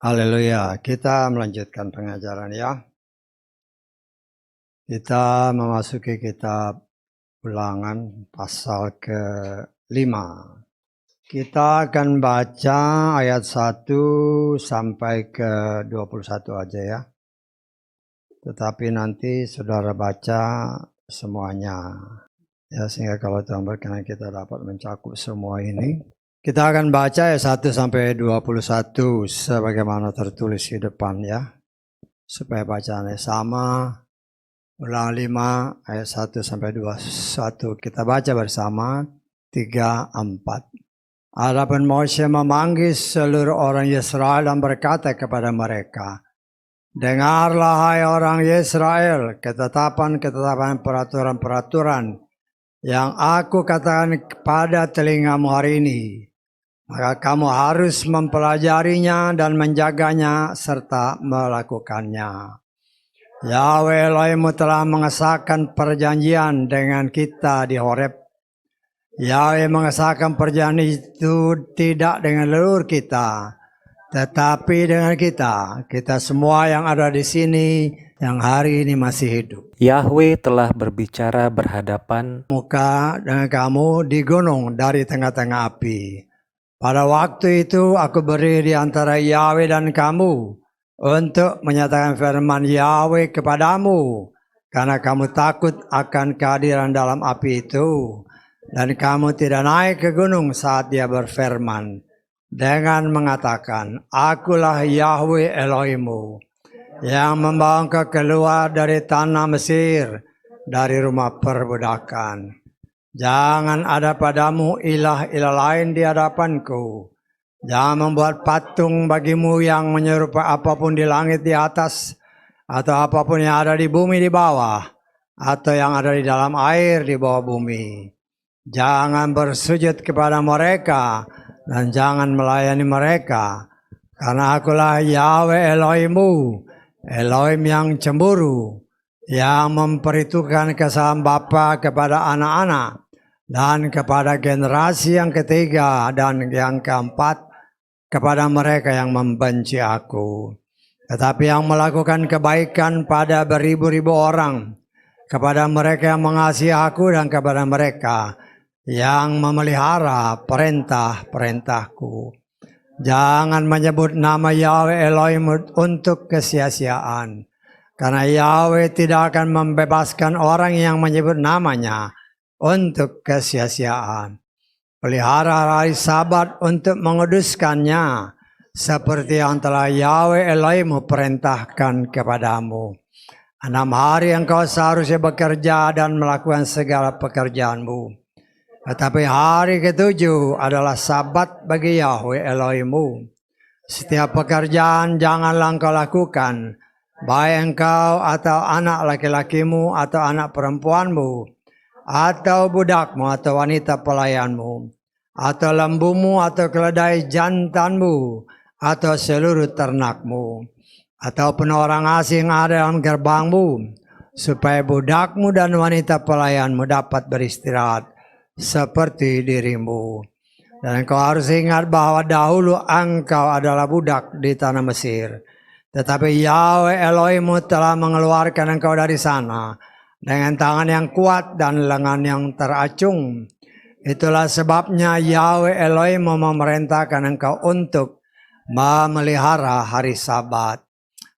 Haleluya, kita melanjutkan pengajaran ya. Kita memasuki kitab Ulangan pasal ke-5. Kita akan baca ayat 1 sampai ke 21 aja ya. Tetapi nanti saudara baca semuanya. Ya, sehingga kalau Tuhan berkenan kita dapat mencakup semua ini. Kita akan baca ayat 1 sampai 21 sebagaimana tertulis di depan ya. Supaya bacaannya sama. Ulangan 5 ayat 1 sampai 21. Kita baca bersama 3, 4. Adapun Moshe memanggil seluruh orang Israel dan berkata kepada mereka, dengarlah hai orang Israel, ketetapan-ketetapan peraturan-peraturan yang aku katakan kepada telingamu hari ini. Maka kamu harus mempelajarinya dan menjaganya serta melakukannya. Yahweh Elohimmu telah mengesahkan perjanjian dengan kita di Horeb. Yahweh mengesahkan perjanjian itu tidak dengan leluhur kita, tetapi dengan kita semua yang ada di sini yang hari ini masih hidup. Yahweh telah berbicara berhadapan muka dengan kamu di gunung dari tengah-tengah api. Pada waktu itu aku berdiri di antara Yahweh dan kamu untuk menyatakan firman Yahweh kepadamu, karena kamu takut akan kehadiran dalam api itu, dan kamu tidak naik ke gunung saat dia berfirman, dengan mengatakan, akulah Yahweh Elohimmu, yang membawa engkau keluar dari tanah Mesir, dari rumah perbudakan. Jangan ada padamu ilah-ilah lain di hadapanku. Jangan membuat patung bagimu yang menyerupai apapun di langit di atas, atau apapun yang ada di bumi di bawah, atau yang ada di dalam air di bawah bumi. Jangan bersujud kepada mereka, dan jangan melayani mereka, karena akulah Yahweh Elohimmu, Elohim yang cemburu, yang memperhitungkan kesalahan bapa kepada anak-anak, dan kepada generasi yang ketiga dan yang keempat, kepada mereka yang membenci aku. Tetapi yang melakukan kebaikan pada beribu-ribu orang, kepada mereka yang mengasihi aku dan kepada mereka yang memelihara perintah-perintahku. Jangan menyebut nama Yahweh Elohim untuk kesia-siaan, karena Yahweh tidak akan membebaskan orang yang menyebut namanya untuk kesia-siaan. Pelihara hari Sabat untuk menguduskannya, seperti yang telah Yahweh Elohimmu perintahkan kepadamu. 6 hari engkau seharusnya bekerja dan melakukan segala pekerjaanmu. Tetapi hari ke-7 adalah Sabat bagi Yahweh Elohimmu. Setiap pekerjaan janganlah engkau lakukan, baik engkau atau anak laki-lakimu atau anak perempuanmu, atau budakmu atau wanita pelayanmu, atau lembumu atau keledai jantanmu, atau seluruh ternakmu, ataupun orang asing ada dalam gerbangmu, supaya budakmu dan wanita pelayanmu dapat beristirahat seperti dirimu. Dan engkau harus ingat bahwa dahulu engkau adalah budak di tanah Mesir, tetapi Yahweh Elohimmu telah mengeluarkan engkau dari sana dengan tangan yang kuat dan lengan yang teracung. Itulah sebabnya Yahweh Elohimmu memerintahkan engkau untuk memelihara hari Sabat.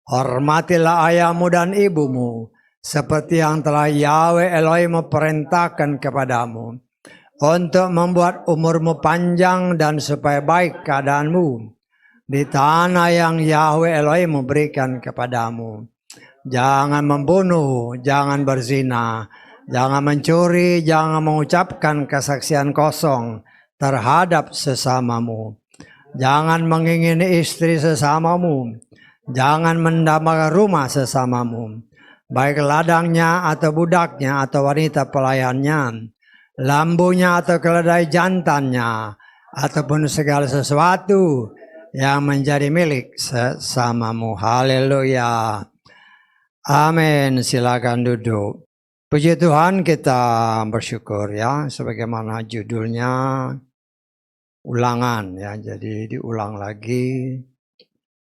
Hormatilah ayahmu dan ibumu, seperti yang telah Yahweh Elohimmu perintahkan kepadamu, untuk membuat umurmu panjang dan supaya baik keadaanmu di tanah yang Yahweh Elohimmu berikan kepadamu. Jangan membunuh, jangan berzina, jangan mencuri, jangan mengucapkan kesaksian kosong terhadap sesamamu. Jangan mengingini istri sesamamu, jangan mendambakan rumah sesamamu, baik ladangnya atau budaknya atau wanita pelayannya, lambunya atau keledai jantannya, ataupun segala sesuatu yang menjadi milik sesamamu. Haleluya. Amin. Silakan duduk. Puji Tuhan, kita bersyukur ya, sebagaimana judulnya, ulangan ya. Jadi diulang lagi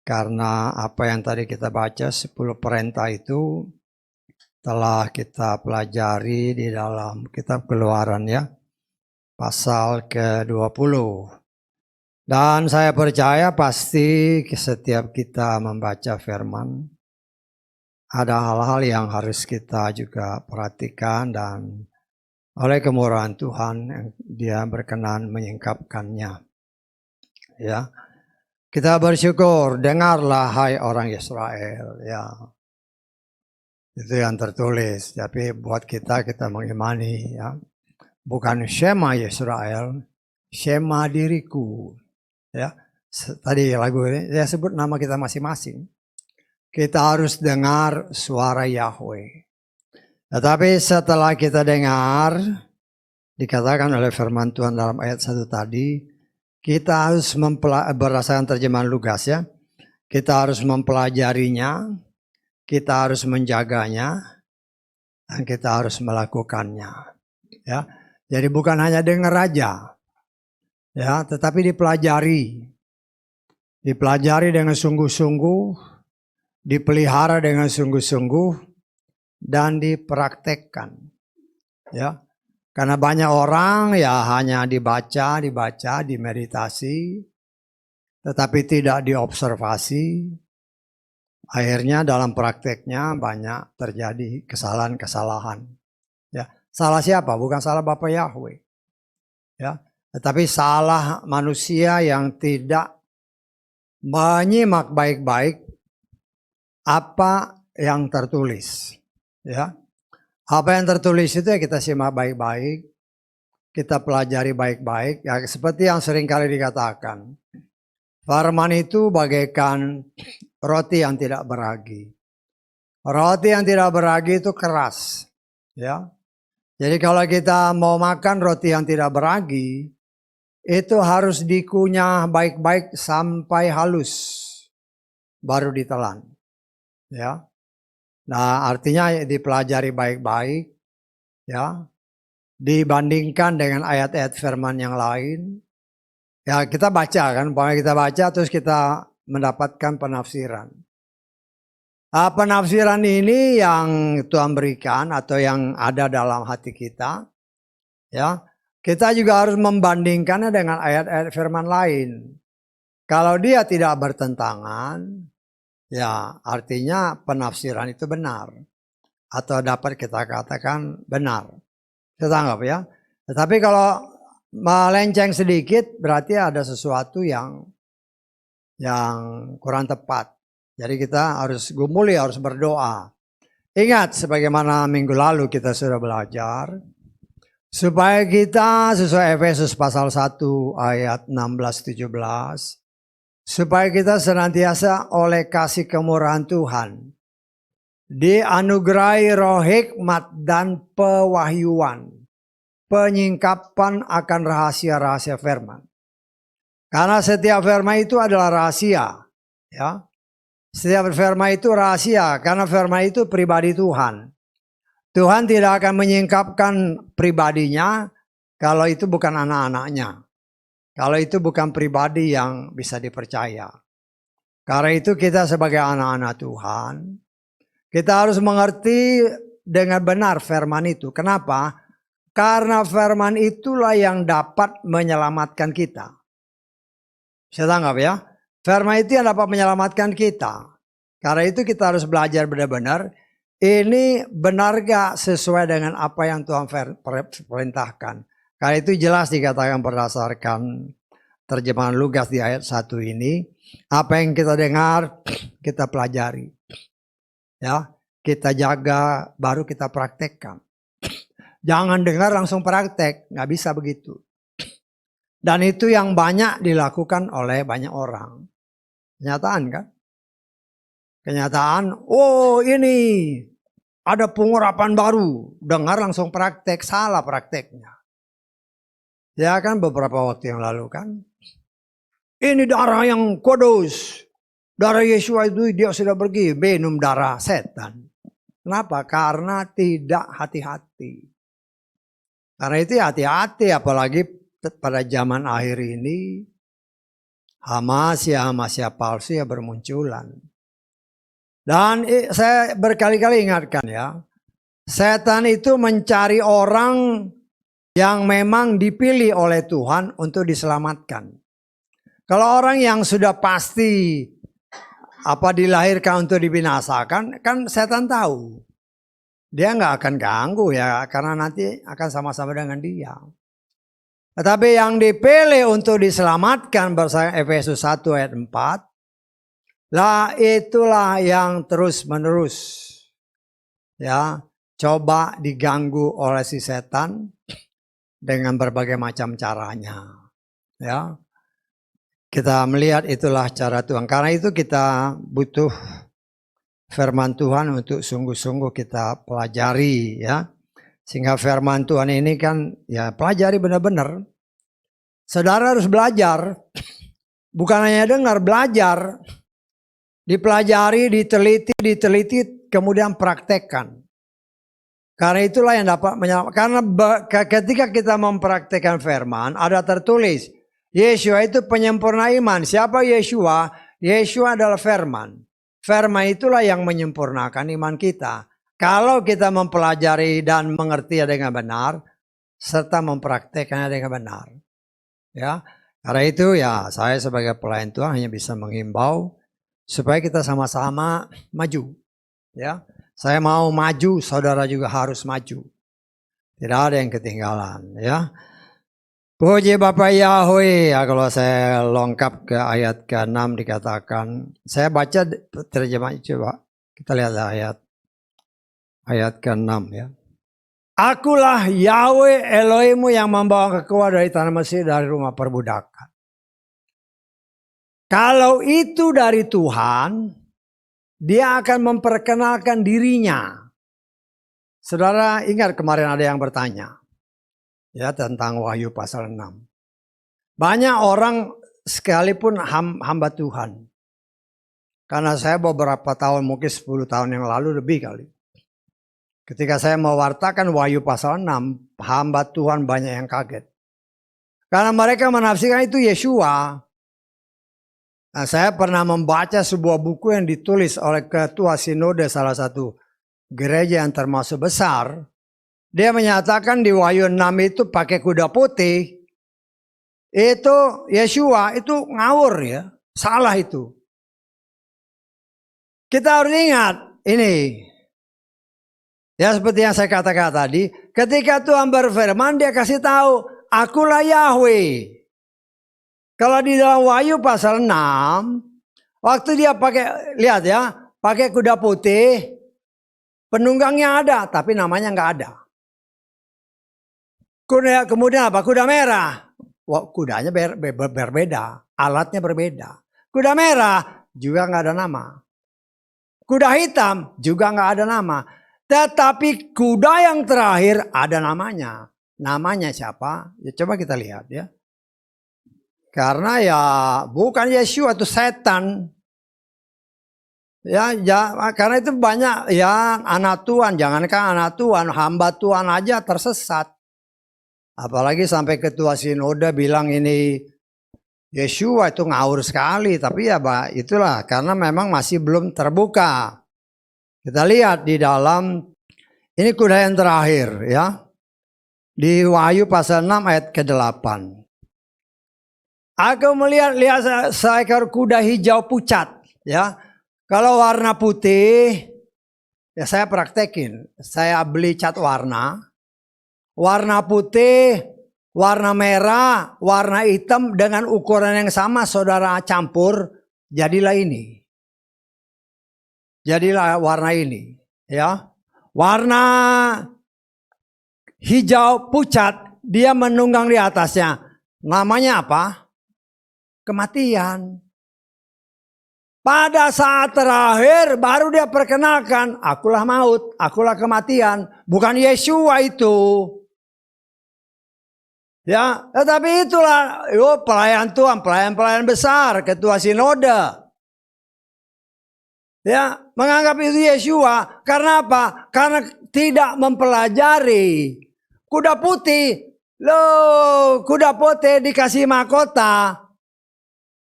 karena apa yang tadi kita baca 10 perintah itu telah kita pelajari di dalam kitab Keluaran ya, pasal ke-20. Dan saya percaya pasti setiap kita membaca firman, ada hal-hal yang harus kita juga perhatikan dan oleh kemurahan Tuhan Dia berkenan menyingkapkannya. Ya, kita bersyukur, dengarlah hai orang Israel. Ya, itu yang tertulis. Tapi buat kita mengimani ya, bukan Shema Israel, Shema diriku. Ya, tadi lagu ini saya sebut nama kita masing-masing. Kita harus dengar suara Yahweh. Tetapi setelah kita dengar, dikatakan oleh firman Tuhan dalam ayat 1 tadi, kita harus berdasarkan terjemahan Lukas ya, kita harus mempelajarinya, kita harus menjaganya, dan kita harus melakukannya. Ya, jadi bukan hanya dengar aja, ya, tetapi dipelajari dengan sungguh-sungguh, dipelihara dengan sungguh-sungguh, dan dipraktekkan. Ya, karena banyak orang ya hanya dibaca, dimeditasi, tetapi tidak diobservasi. Akhirnya dalam prakteknya banyak terjadi kesalahan-kesalahan. Ya, salah siapa? Bukan salah Bapa Yahweh. Ya, tetapi salah manusia yang tidak menyimak baik-baik apa yang tertulis. Ya, apa yang tertulis itu ya kita simak baik-baik, kita pelajari baik-baik. Ya, seperti yang sering kali dikatakan, firman itu bagaikan roti yang tidak beragi. Roti yang tidak beragi itu keras. Ya, jadi kalau kita mau makan roti yang tidak beragi, itu harus dikunyah baik-baik sampai halus, baru ditelan. Ya. Nah, artinya dipelajari baik-baik, ya, dibandingkan dengan ayat-ayat firman yang lain. Ya, kita baca kan, pokoknya kita baca terus kita mendapatkan penafsiran. Penafsiran ini yang Tuhan berikan atau yang ada dalam hati kita, ya, kita juga harus membandingkannya dengan ayat-ayat firman lain. Kalau dia tidak bertentangan, ya artinya penafsiran itu benar. Atau dapat kita katakan benar. Kita anggap ya. Tetapi kalau melenceng sedikit berarti ada sesuatu yang kurang tepat. Jadi kita harus gumuli, harus berdoa. Ingat sebagaimana minggu lalu kita sudah belajar. Supaya kita sesuai Efesus pasal 1 ayat 16-17. Supaya kita senantiasa oleh kasih kemurahan Tuhan dianugerahi roh hikmat dan pewahyuan, penyingkapan akan rahasia-rahasia firman. Karena setiap firman itu adalah rahasia, ya. Setiap firman itu rahasia karena firman itu pribadi Tuhan. Tuhan tidak akan menyingkapkan pribadinya kalau itu bukan anak-anaknya. Kalau itu bukan pribadi yang bisa dipercaya. Karena itu kita sebagai anak-anak Tuhan, kita harus mengerti dengan benar firman itu. Kenapa? Karena firman itulah yang dapat menyelamatkan kita. Saya tanggap ya. Firman itu yang dapat menyelamatkan kita. Karena itu kita harus belajar benar-benar. Ini benar gak sesuai dengan apa yang Tuhan perintahkan. Karena itu jelas dikatakan berdasarkan terjemahan Lukas di ayat 1 ini. Apa yang kita dengar, kita pelajari. Ya, kita jaga, baru kita praktekkan. Jangan dengar langsung praktek, nggak bisa begitu. Dan itu yang banyak dilakukan oleh banyak orang. Kenyataan kan? Kenyataan, oh ini ada pengurapan baru. Dengar langsung praktek, salah prakteknya. Ya kan beberapa waktu yang lalu kan. Ini darah yang kudus. Darah Yesus itu dia sudah pergi minum darah setan. Kenapa? Karena tidak hati-hati. Karena itu hati-hati apalagi pada zaman akhir ini Hamasya palsu ya bermunculan. Dan saya berkali-kali ingatkan ya, setan itu mencari orang yang memang dipilih oleh Tuhan untuk diselamatkan. Kalau orang yang sudah pasti dilahirkan untuk dibinasakan, kan setan tahu. Dia nggak akan ganggu ya, karena nanti akan sama-sama dengan dia. Tetapi yang dipilih untuk diselamatkan berdasarkan Efesus 1 ayat 4, lah itulah yang terus menerus ya coba diganggu oleh si setan dengan berbagai macam caranya. Ya. Kita melihat itulah cara Tuhan. Karena itu kita butuh firman Tuhan untuk sungguh-sungguh kita pelajari ya. Sehingga firman Tuhan ini kan ya pelajari benar-benar. Saudara harus belajar. Bukan hanya dengar, belajar. Dipelajari, diteliti, kemudian praktekkan. Karena itulah yang dapat menyelamatkan. Karena ketika kita mempraktekkan firman, ada tertulis, Yeshua itu penyempurna iman. Siapa Yeshua? Yeshua adalah firman. Firman itulah yang menyempurnakan iman kita. Kalau kita mempelajari dan mengerti dengan benar, serta mempraktekannya dengan benar. Ya, karena itu ya saya sebagai pelayan Tuhan hanya bisa menghimbau supaya kita sama-sama maju. Ya, saya mau maju, saudara juga harus maju. Tidak ada yang ketinggalan. Ya, puji Bapa Yahweh. Ya, kalau saya lengkap ke ayat ke-6 dikatakan, saya baca terjemah coba. Kita lihat ayat ke-6 ya. Akulah Yahweh Elohimmu yang membawa engkau keluar dari tanah Mesir, dari rumah perbudakan. Kalau itu dari Tuhan, dia akan memperkenalkan dirinya. Saudara ingat kemarin ada yang bertanya ya tentang Wahyu pasal 6. Banyak orang sekalipun hamba Tuhan. Karena saya beberapa tahun, mungkin 10 tahun yang lalu lebih kali. Ketika saya mewartakan Wahyu pasal 6, hamba Tuhan banyak yang kaget. Karena mereka menafsirkan itu Yeshua. Nah, saya pernah membaca sebuah buku yang ditulis oleh ketua sinode salah satu gereja yang termasuk besar. Dia menyatakan di Wahyu 6 itu pakai kuda putih. Itu Yeshua, itu ngawur ya. Salah itu. Kita harus ingat ini. Ya seperti yang saya katakan tadi, ketika Tuhan berfirman dia kasih tahu, akulah Yahweh. Kalau di dalam Wahyu pasal 6, waktu dia pakai, lihat ya, pakai kuda putih, penunggangnya ada, tapi namanya nggak ada. Kemudian apa? Kuda merah. Wah, kudanya berbeda, alatnya berbeda. Kuda merah juga nggak ada nama. Kuda hitam juga nggak ada nama. Tetapi kuda yang terakhir ada namanya. Namanya siapa? Ya, coba kita lihat ya. Karena ya bukan Yeshua itu setan. Ya, karena itu banyak ya anak Tuhan. Jangankan anak Tuhan, hamba Tuhan aja tersesat. Apalagi sampai ketua sinode bilang ini Yeshua itu ngawur sekali. Tapi ya itulah karena memang masih belum terbuka. Kita lihat di dalam, ini kuda yang terakhir ya. Di Wahyu pasal 6 ayat ke-8. Aku melihat seekor kuda hijau pucat ya. Kalau warna putih, ya saya praktekin. Saya beli cat warna. Warna putih, warna merah, warna hitam dengan ukuran yang sama saudara campur. Jadilah ini. Jadilah warna ini, ya. Warna hijau pucat, dia menunggang di atasnya. Namanya apa? Kematian. Pada saat terakhir baru dia perkenalkan, akulah maut, akulah kematian. Bukan Yeshua itu. Ya, tetapi itulah pelayan Tuhan, pelayan besar, ketua sinode. Ya, menganggap itu Yeshua. Karena apa? Karena tidak mempelajari. Kuda putih, Loh, kuda putih dikasih mahkota.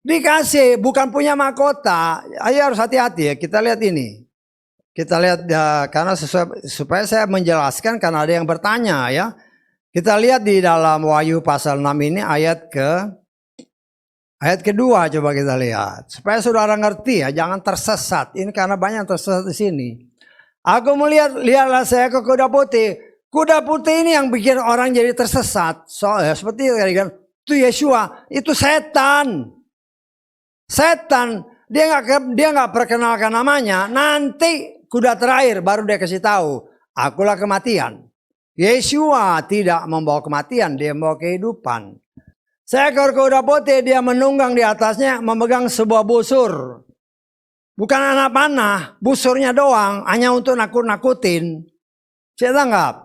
Dikasih, bukan punya mahkota. Ayo harus hati-hati ya, kita lihat ini. Kita lihat ya, karena supaya saya menjelaskan karena ada yang bertanya ya. Kita lihat di dalam Wahyu pasal 6 ini ayat kedua coba kita lihat. Supaya saudara ngerti ya, jangan tersesat. Ini karena banyak yang tersesat di sini. Aku lihatlah saya ke kuda putih. Kuda putih ini yang bikin orang jadi tersesat. Seperti kan, itu Yeshua, itu setan. Setan, dia nggak perkenalkan namanya. Nanti kuda terakhir baru dia kasih tahu, akulah kematian. Yeshua tidak membawa kematian, dia membawa kehidupan. Seekor kuda putih, dia menunggang di atasnya, memegang sebuah busur. Bukan anak panah, busurnya doang, hanya untuk nakut-nakutin. Saya tanggap.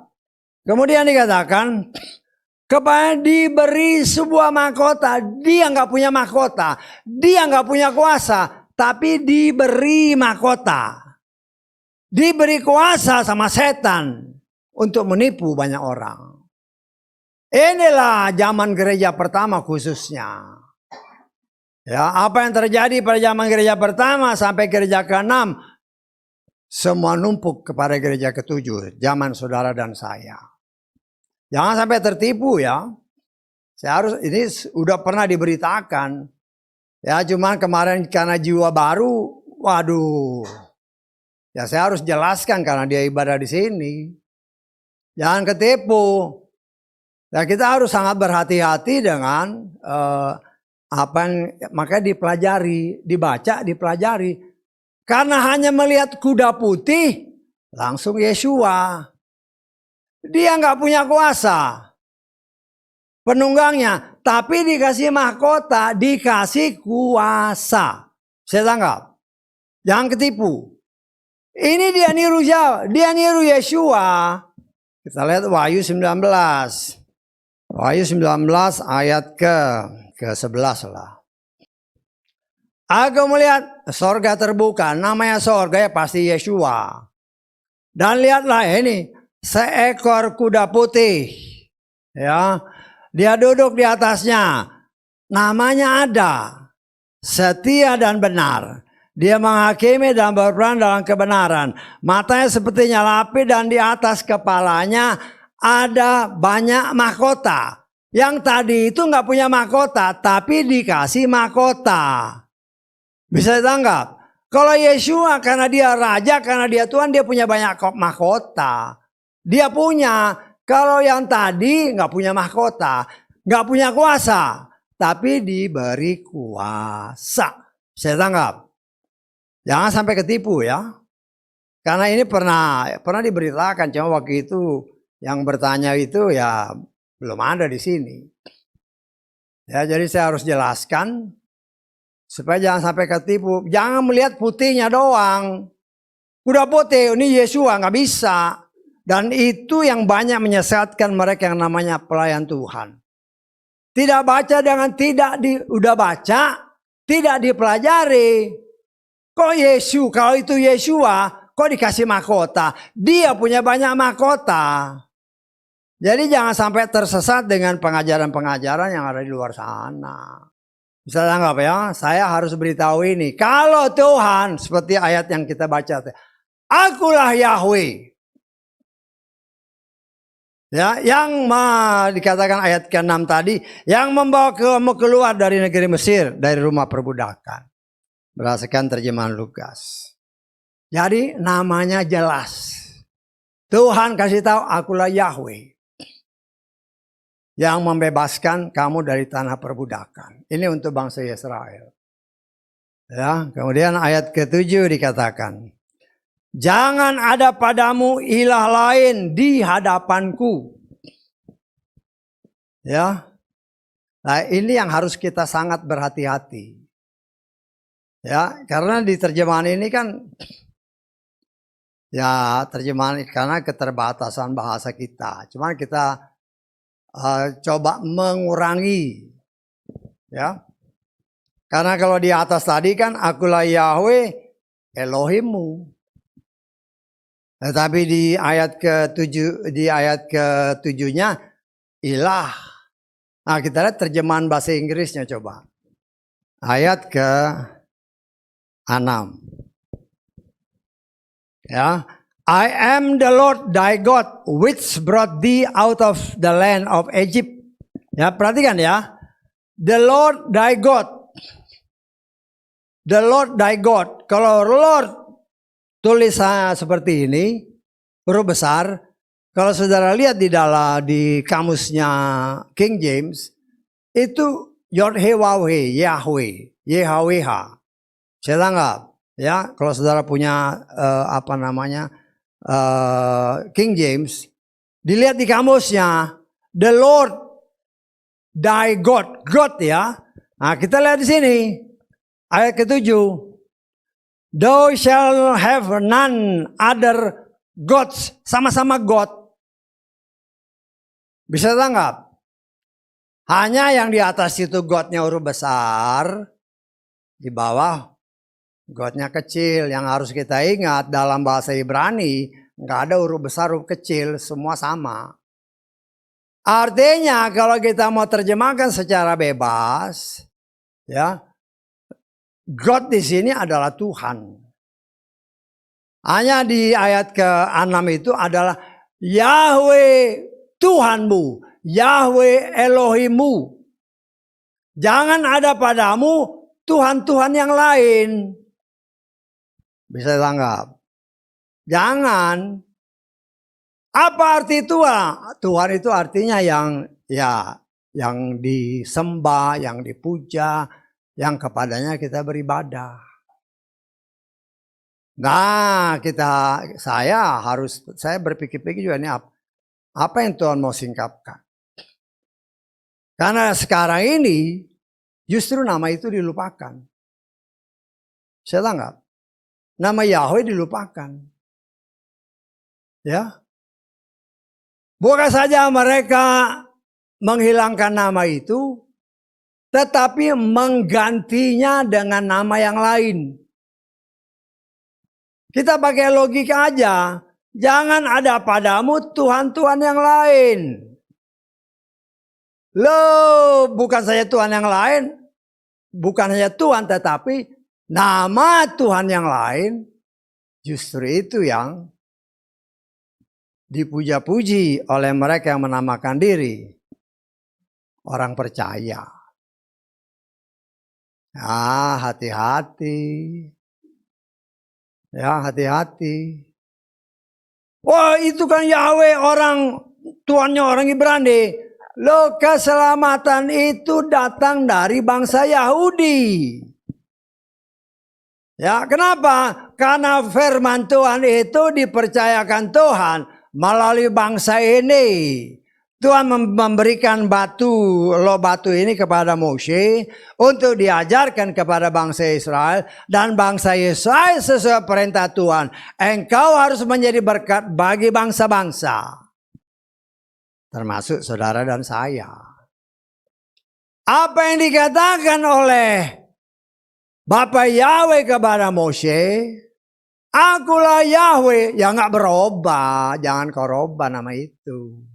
Kemudian dikatakan, kepada diberi sebuah mahkota. Dia nggak punya mahkota, dia nggak punya kuasa, tapi diberi mahkota. Diberi kuasa sama setan untuk menipu banyak orang. Inilah zaman gereja pertama khususnya. Ya, apa yang terjadi pada zaman gereja pertama sampai gereja ke-6 semua numpuk kepada gereja ke-7, zaman saudara dan saya. Jangan sampai tertipu ya. Ini udah pernah diberitakan. Ya, cuman kemarin karena jiwa baru, waduh. Ya saya harus jelaskan karena dia ibadah di sini. Jangan ketipu. Ya kita harus sangat berhati-hati dengan apa yang makanya dipelajari, dibaca, dipelajari. Karena hanya melihat kuda putih, langsung Yeshua. Dia nggak punya kuasa, penunggangnya, tapi dikasih mahkota, dikasih kuasa. Saya tangkap, jangan ketipu. Ini dia niru dia niru Yeshua. Kita lihat Wahyu 19. Wahyu 19 ayat ke-11 lah. Aku melihat sorga terbuka, namanya sorga ya pasti Yeshua. Dan lihatlah ini. Seekor kuda putih, ya, dia duduk di atasnya, namanya ada, setia dan benar. Dia menghakimi dan berperan dalam kebenaran. Matanya seperti nyala api dan di atas kepalanya ada banyak mahkota. Yang tadi itu nggak punya mahkota, tapi dikasih mahkota. Bisa ditangkap? Kalau Yeshua karena dia raja, karena dia Tuhan, dia punya banyak mahkota. Dia punya, kalau yang tadi nggak punya mahkota, nggak punya kuasa, tapi diberi kuasa. Saya tanggap. Jangan sampai ketipu ya. Karena ini pernah diberitakan, cuma waktu itu yang bertanya itu ya belum ada di sini. Ya, jadi saya harus jelaskan supaya jangan sampai ketipu. Jangan melihat putihnya doang. Kuda putih, ini Yeshua nggak bisa. Dan itu yang banyak menyesatkan mereka yang namanya pelayan Tuhan. Tidak baca dengan udah baca, tidak dipelajari. Kok Yesus, kalau itu Yeshua, kok dikasih mahkota? Dia punya banyak mahkota. Jadi jangan sampai tersesat dengan pengajaran-pengajaran yang ada di luar sana. Bisa tanggap ya, saya harus beritahu ini. Kalau Tuhan, seperti ayat yang kita baca, akulah Yahweh. Ya, yang dikatakan ayat ke-6 tadi, yang membawa kamu keluar dari negeri Mesir, dari rumah perbudakan. Berdasarkan terjemahan Lukas. Jadi namanya jelas. Tuhan kasih tahu, akulah Yahweh. Yang membebaskan kamu dari tanah perbudakan. Ini untuk bangsa Israel. Ya, kemudian ayat ke-7 dikatakan, jangan ada padamu ilah lain di hadapanku. Ya. Nah, ini yang harus kita sangat berhati-hati. Ya, karena di terjemahan ini kan ya terjemahan karena keterbatasan bahasa kita. Cuman kita coba mengurangi. Ya. Karena kalau di atas tadi kan akulah Yahweh Elohimmu. Tetapi di ayat ke-7 nya ilah Nah, kita lihat terjemahan bahasa Inggrisnya coba. Ayat ke-6. Ya. I am the Lord thy God which brought thee out of the land of Egypt. Ya, perhatikan ya. The Lord thy God. The Lord thy God. Kalau Lord tulisannya seperti ini, huruf besar. Kalau saudara lihat di kamusnya King James, itu Yod-Heh-Waw-Heh, Yahweh, YHWH. Saya tanggap. Ya, kalau saudara punya King James, dilihat di kamusnya, the Lord thy God, God ya. Nah, kita lihat di sini ayat ke-7. Thou shall have none other gods, sama-sama God. Bisa tanggap? Hanya yang di atas itu Godnya huruf besar, di bawah Godnya kecil. Yang harus kita ingat dalam bahasa Ibrani, nggak ada huruf besar, huruf kecil, semua sama. Artinya kalau kita mau terjemahkan secara bebas, ya, God di sini adalah Tuhan. Hanya di ayat ke-6 itu adalah Yahweh Tuhanmu, Yahweh Elohimmu. Jangan ada padamu Tuhan-Tuhan yang lain. Bisa tanggap? Jangan. Apa arti Tuhan? Tuhan itu artinya yang disembah, yang dipuja, yang kepadanya kita beribadah. Nah, saya berpikir-pikir juga ini apa yang Tuhan mau singkapkan. Karena sekarang ini justru nama itu dilupakan. Saya tanggap. Nama Yahweh dilupakan. Ya. Bukan saja mereka menghilangkan nama itu, tetapi menggantinya dengan nama yang lain. Kita pakai logika aja. Jangan ada padamu Tuhan-Tuhan yang lain. Loh, bukan saja Tuhan yang lain, bukan hanya Tuhan, tetapi nama Tuhan yang lain, justru itu yang dipuja-puji oleh mereka yang menamakan diri orang percaya. Hati-hati. Ya, hati-hati. Wah, itu kan Yahweh, Tuhannya orang Ibrani. Loh, keselamatan itu datang dari bangsa Yahudi. Ya, kenapa? Karena firman Tuhan itu dipercayakan Tuhan melalui bangsa ini. Tuhan memberikan batu ini kepada Moshe untuk diajarkan kepada bangsa Israel, dan bangsa Israel sesuai perintah Tuhan. Engkau harus menjadi berkat bagi bangsa-bangsa, termasuk saudara dan saya. Apa yang dikatakan oleh Bapak Yahweh kepada Moshe, akulah Yahweh, yang gak berubah. Jangan kau rubah nama itu.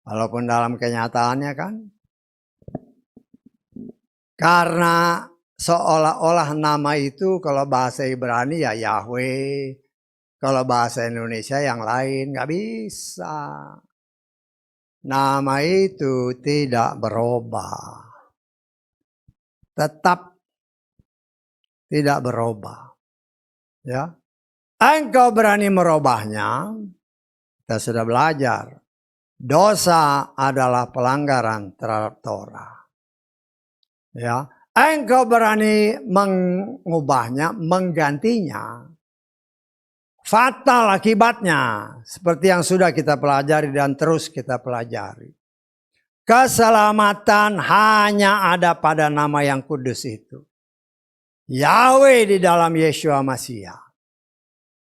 Walaupun dalam kenyataannya kan, karena seolah-olah nama itu kalau bahasa Ibrani ya Yahweh, kalau bahasa Indonesia yang lain, gak bisa. Nama itu tidak berubah. Tetap tidak berubah. Ya. Engkau berani merubahnya, kita sudah belajar. Dosa adalah pelanggaran terhadap Torah. Ya, engkau berani mengubahnya, menggantinya, fatal akibatnya. Seperti yang sudah kita pelajari dan terus kita pelajari. Keselamatan hanya ada pada nama yang kudus itu. Yahweh di dalam Yeshua Mashiach.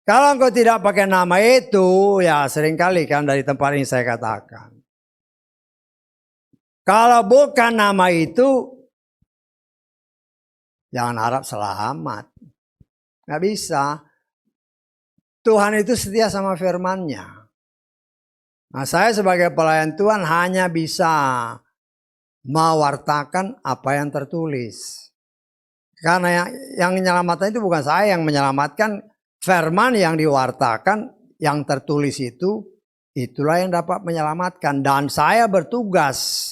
Kalau engkau tidak pakai nama itu, ya seringkali kan dari tempat ini saya katakan. Kalau bukan nama itu, jangan harap selamat. Nggak bisa. Tuhan itu setia sama firman-Nya. Nah, saya sebagai pelayan Tuhan hanya bisa mewartakan apa yang tertulis. Karena yang menyelamatkan itu bukan saya yang menyelamatkan, firman yang diwartakan, yang tertulis itu, itulah yang dapat menyelamatkan. Dan saya bertugas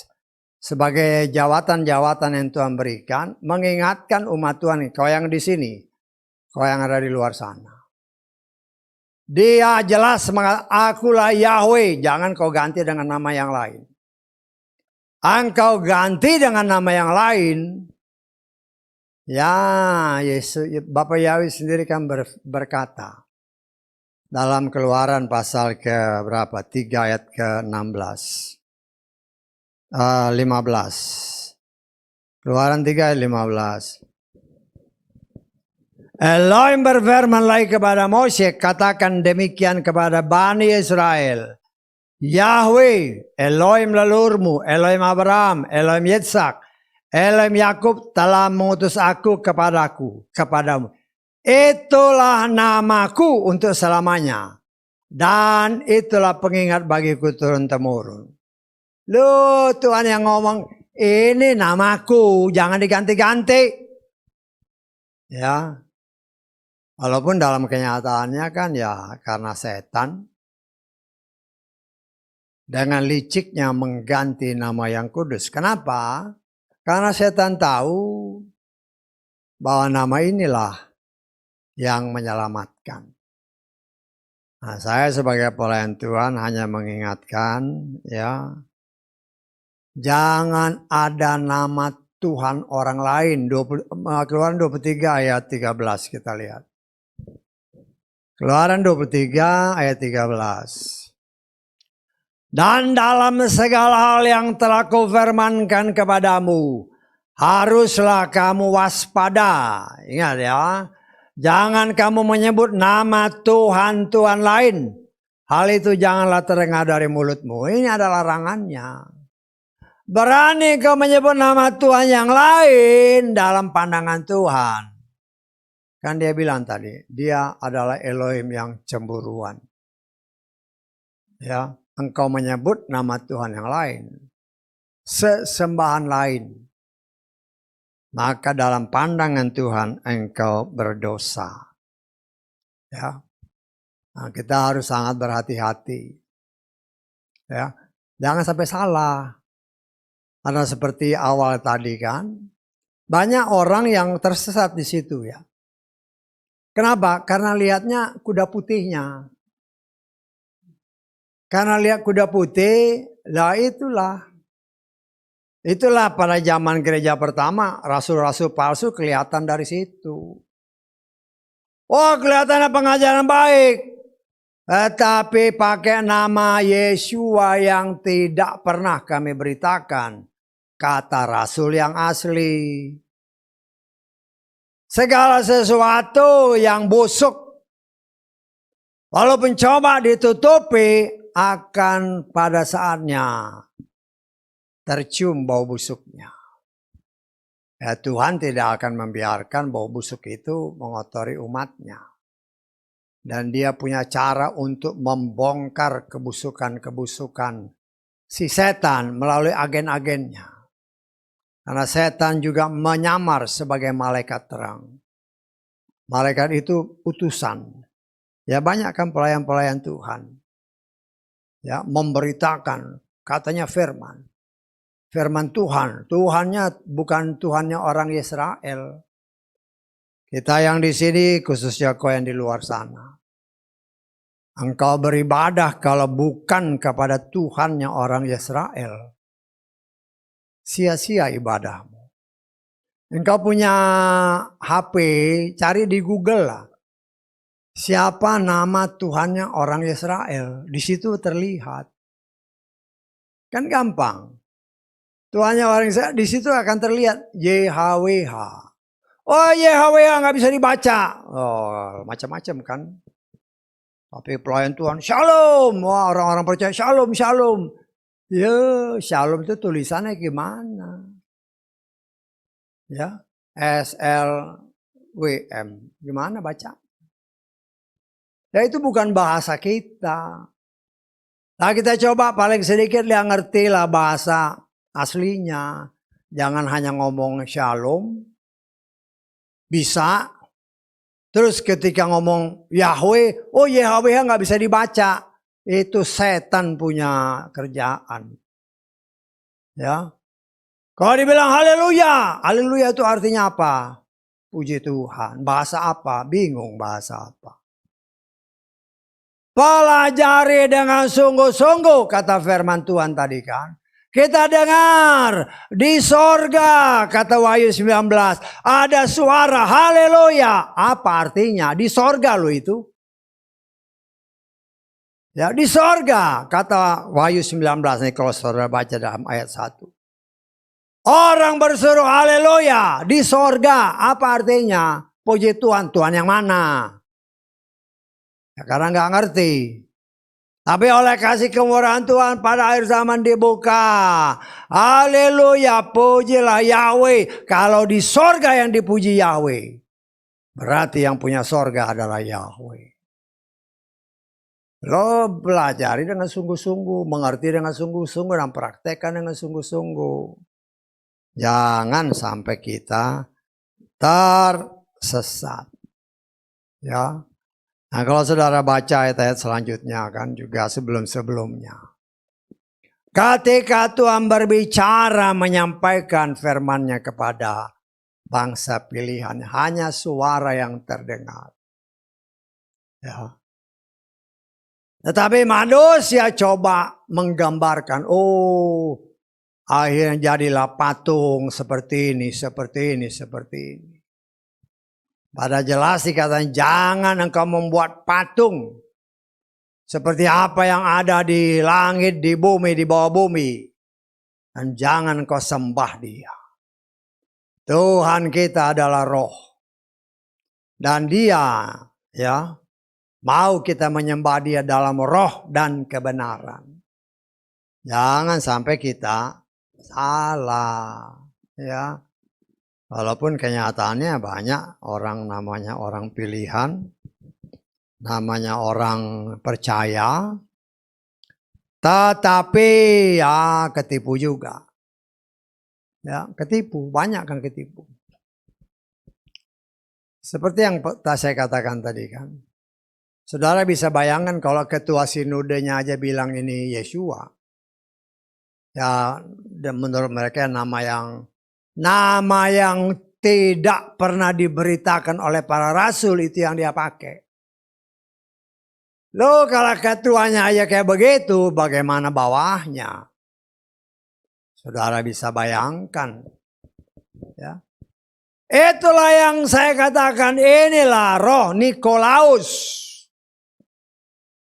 sebagai jawatan-jawatan yang Tuhan berikan, mengingatkan umat Tuhan, kau yang di sini, kau yang ada di luar sana. Dia jelas mengatakan, akulah Yahweh, jangan kau ganti dengan nama yang lain. Engkau ganti dengan nama yang lain, ya Yesus, Bapak Yahweh sendiri kan berkata dalam Keluaran pasal ke berapa? 3 ayat ke-16. 15. Keluaran 3 ayat 15. Elohim berfirman lagi kepada Mose, katakan demikian kepada Bani Israel. Yahweh, Elohim leluhurmu, Elohim Abraham, Elohim Yitzhak, Elohim Yakub telah mengutus aku kepadamu. Itulah namaku untuk selamanya. Dan itulah pengingat bagiku turun-temurun. Loh, Tuhan yang ngomong, ini namaku, jangan diganti-ganti. Ya. Walaupun dalam kenyataannya kan ya karena setan dengan liciknya mengganti nama yang kudus. Kenapa? Karena setan tahu bahwa nama inilah yang menyelamatkan. Nah, saya sebagai pelayan Tuhan hanya mengingatkan ya, jangan ada nama Tuhan orang lain. Keluaran 23 ayat 13 kita lihat. Keluaran 23 ayat 13. Dan dalam segala hal yang telah kufirmankan kepadamu, haruslah kamu waspada. Ingat ya, jangan kamu menyebut nama Tuhan-Tuhan lain. Hal itu janganlah terdengar dari mulutmu. Ini adalah larangannya. Berani kau menyebut nama Tuhan yang lain dalam pandangan Tuhan. Kan dia bilang tadi, dia adalah Elohim yang cemburuan. Ya, engkau menyebut nama Tuhan yang lain, sesembahan lain, maka dalam pandangan Tuhan engkau berdosa. Ya, nah, kita harus sangat berhati-hati. Ya, jangan sampai salah. Karena seperti awal tadi kan, banyak orang yang tersesat di situ ya. Kenapa? Karena lihatnya kuda putihnya. Karena lihat kuda putih, lah itulah pada zaman gereja pertama, rasul-rasul palsu kelihatan dari situ. Oh, kelihatannya pengajaran baik. Tetapi pakai nama Yesua yang tidak pernah kami beritakan. Kata rasul yang asli. Segala sesuatu yang busuk, walaupun coba ditutupi, akan pada saatnya tercium bau busuknya. Ya, Tuhan tidak akan membiarkan bau busuk itu mengotori umatnya. Dan dia punya cara untuk membongkar kebusukan-kebusukan si setan melalui agen-agennya. Karena setan juga menyamar sebagai malaikat terang. Malaikat itu utusan. Ya, banyak kan pelayan-pelayan Tuhan. Ya, memberitakan katanya firman. Firman Tuhan. Tuhannya bukan Tuhannya orang Israel. Kita yang di sini, khususnya kau yang di luar sana. Engkau beribadah kalau bukan kepada Tuhannya orang Israel. Sia-sia ibadahmu. Engkau punya HP, cari di Google lah. Siapa nama Tuhannya orang Israel? Di situ terlihat. Kan gampang. Tuhannya orang Israel, di situ akan terlihat YHWH. Oh, YHWH nggak bisa dibaca. Oh, macam-macam kan. Tapi pelayan Tuhan, Shalom. Wah, orang-orang percaya Shalom, Shalom. Ya, Shalom itu tulisannya gimana? Ya, SLWM. Gimana baca? Ya, itu bukan bahasa kita. Nah, kita coba paling sedikit dia ngerti lah bahasa aslinya. Jangan hanya ngomong shalom. Bisa. Terus ketika ngomong Yahweh, oh Yahweh nggak bisa dibaca. Itu setan punya kerjaan. Ya. Kalau dibilang haleluya, haleluya itu artinya apa? Puji Tuhan. Bahasa apa? Bingung bahasa apa. Pelajari dengan sungguh-sungguh, kata firman Tuhan tadi kan. Kita dengar di sorga, kata Wahyu 19, ada suara haleluya. Apa artinya? Di sorga loh itu. Ya, di sorga, kata Wahyu 19 nih kalau saudara baca dalam ayat 1. Orang berseru haleluya di sorga. Apa artinya? Puji Tuhan, Tuhan yang mana? Ya, karena nggak ngerti. Tapi oleh kasih kemurahan Tuhan pada akhir zaman dibuka. Haleluya, pujilah Yahweh. Kalau di sorga yang dipuji Yahweh, berarti yang punya sorga adalah Yahweh. Lo pelajari dengan sungguh-sungguh, mengerti dengan sungguh-sungguh, dan praktekkan dengan sungguh-sungguh. Jangan sampai kita tersesat. Ya. Nah, kalau saudara baca ayat-ayat selanjutnya kan juga sebelum-sebelumnya. Ketika Tuhan berbicara menyampaikan firman-Nya kepada bangsa pilihan, hanya suara yang terdengar. Ya. Tetapi manusia coba menggambarkan, oh, akhirnya jadilah patung seperti ini, seperti ini, seperti ini. Pada jelas dikatakan jangan engkau membuat patung seperti apa yang ada di langit, di bumi, di bawah bumi. Dan jangan engkau sembah dia. Tuhan kita adalah roh. Dan dia ya mau kita menyembah dia dalam roh dan kebenaran. Jangan sampai kita salah, ya. Walaupun kenyataannya banyak orang namanya orang pilihan, namanya orang percaya, tetapi ya ketipu juga. Ya, ketipu, banyak kan ketipu. Seperti yang saya katakan tadi kan. Saudara bisa bayangkan kalau ketua sinodenya aja bilang ini Yeshua. Ya, dan menurut mereka nama yang tidak pernah diberitakan oleh para rasul itu yang dia pakai. Loh, kalau ketuanya aja kayak begitu, bagaimana bawahnya? Saudara bisa bayangkan. Ya. Itulah yang saya katakan, inilah roh Nikolaus.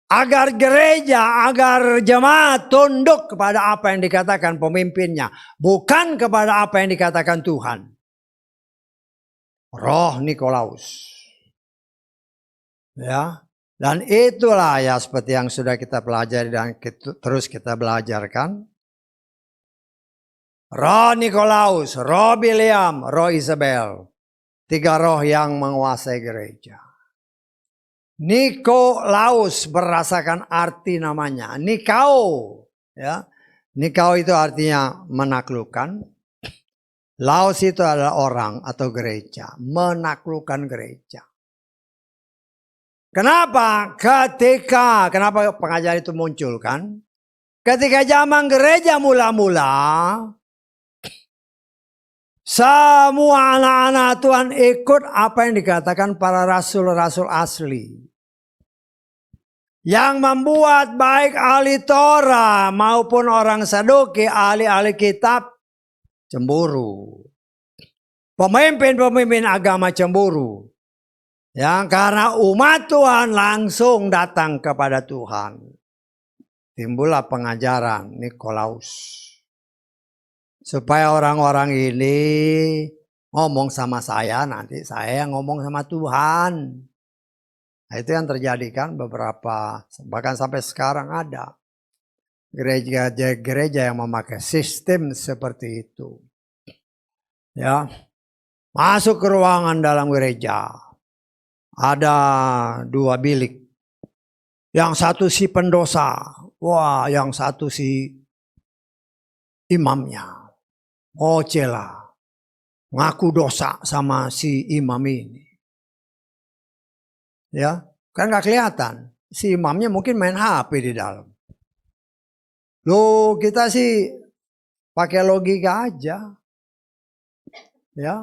Agar gereja, agar jemaat tunduk kepada apa yang dikatakan pemimpinnya. Bukan kepada apa yang dikatakan Tuhan. Roh Nikolaus. Ya. Dan itulah ya seperti yang sudah kita pelajari dan terus kita belajarkan. Roh Nikolaus, roh Biliam, roh Isabel. 3 roh yang menguasai gereja. Nikolaus berasakan arti namanya. Nikao. Ya. Nikao itu artinya menaklukkan. Laos itu adalah orang atau gereja. Menaklukkan gereja. Kenapa? Kenapa pengajaran itu muncul kan? Ketika zaman gereja mula-mula. Semua anak-anak Tuhan ikut apa yang dikatakan para rasul-rasul asli. Yang membuat baik ahli Torah maupun orang Saduki, ahli-ahli kitab, cemburu. Pemimpin-pemimpin agama cemburu. Yang karena umat Tuhan langsung datang kepada Tuhan. Timbullah pengajaran Nikolaus. Supaya orang-orang ini ngomong sama saya, nanti saya yang ngomong sama Tuhan. Nah, itu yang terjadi kan beberapa, bahkan sampai sekarang ada gereja yang memakai sistem seperti itu. Ya, masuk ke ruangan dalam gereja, ada 2 bilik. Yang satu si pendosa, wah, yang satu si imamnya. Oh cela, ngaku dosa sama si imam ini. Ya, kan gak kelihatan. Si imamnya mungkin main HP di dalam. Loh, kita sih pakai logika aja. Ya.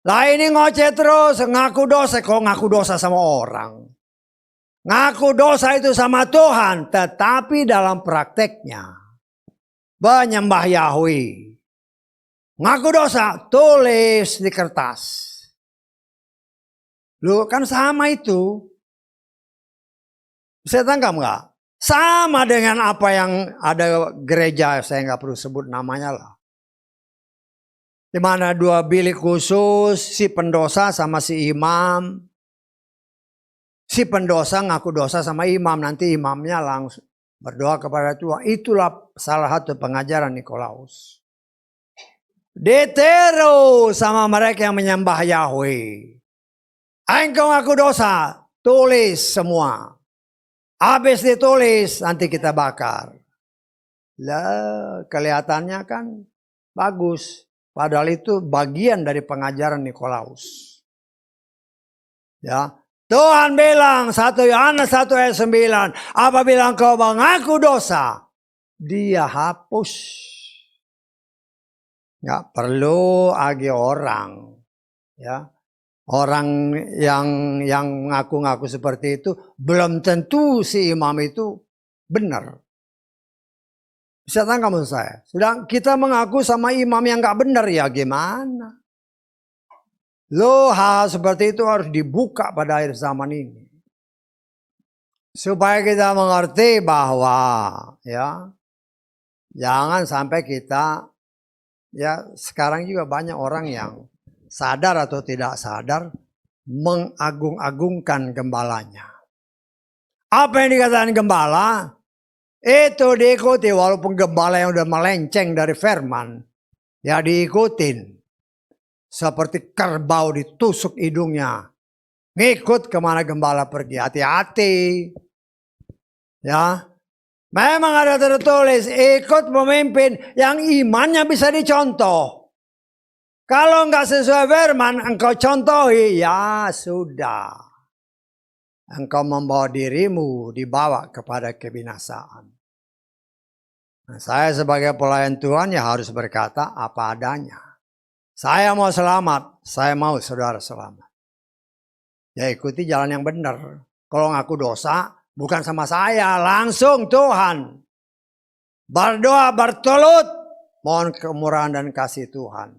Lah ini ngoceh terus, ngaku dosa. Kok ngaku dosa sama orang? Ngaku dosa itu sama Tuhan, tetapi dalam prakteknya menyembah Yahweh. Ngaku dosa, tulis di kertas. Loh kan sama itu. Bisa tangkap nggak? Sama dengan apa yang ada gereja, saya nggak perlu sebut namanya lah. Di mana 2 bilik khusus, si pendosa sama si imam. Si pendosa ngaku dosa sama imam, nanti imamnya langsung berdoa kepada Tuhan. Itulah salah satu pengajaran Nikolaus. Diteru sama mereka yang menyembah Yahweh. Engkau ngaku dosa, tulis semua. Habis ditulis, nanti kita bakar. Lah, kelihatannya kan bagus. Padahal itu bagian dari pengajaran Nikolaus. Ya, Tuhan bilang 1 Yohanes 1 ayat 9, apabila engkau mengaku dosa, dia hapus. Nggak perlu lagi orang, ya. Orang yang ngaku-ngaku seperti itu belum tentu si imam itu benar. Bisa tangkap maksud saya? Sedang kita mengaku sama imam yang nggak benar, ya gimana? Loh, hal seperti itu harus dibuka pada akhir zaman ini. Supaya kita mengerti bahwa ya jangan sampai kita, ya sekarang juga banyak orang yang sadar atau tidak sadar mengagung-agungkan gembalanya. Apa yang dikatakan gembala itu diikuti, walaupun gembala yang udah melenceng dari firman, ya diikutin. Seperti kerbau ditusuk hidungnya. Ngikut kemana gembala pergi. Hati-hati. Ya. Memang ada tertulis. Ikut pemimpin yang imannya bisa dicontoh. Kalau nggak sesuai firman, engkau contohi. Ya sudah. Engkau membawa dirimu dibawa kepada kebinasaan. Nah, saya sebagai pelayan Tuhan ya harus berkata apa adanya. Saya mau selamat, saya mau saudara selamat. Ya ikuti jalan yang benar. Kalau ngaku dosa, bukan sama saya, langsung Tuhan. Berdoa bertolut, mohon kemurahan dan kasih Tuhan.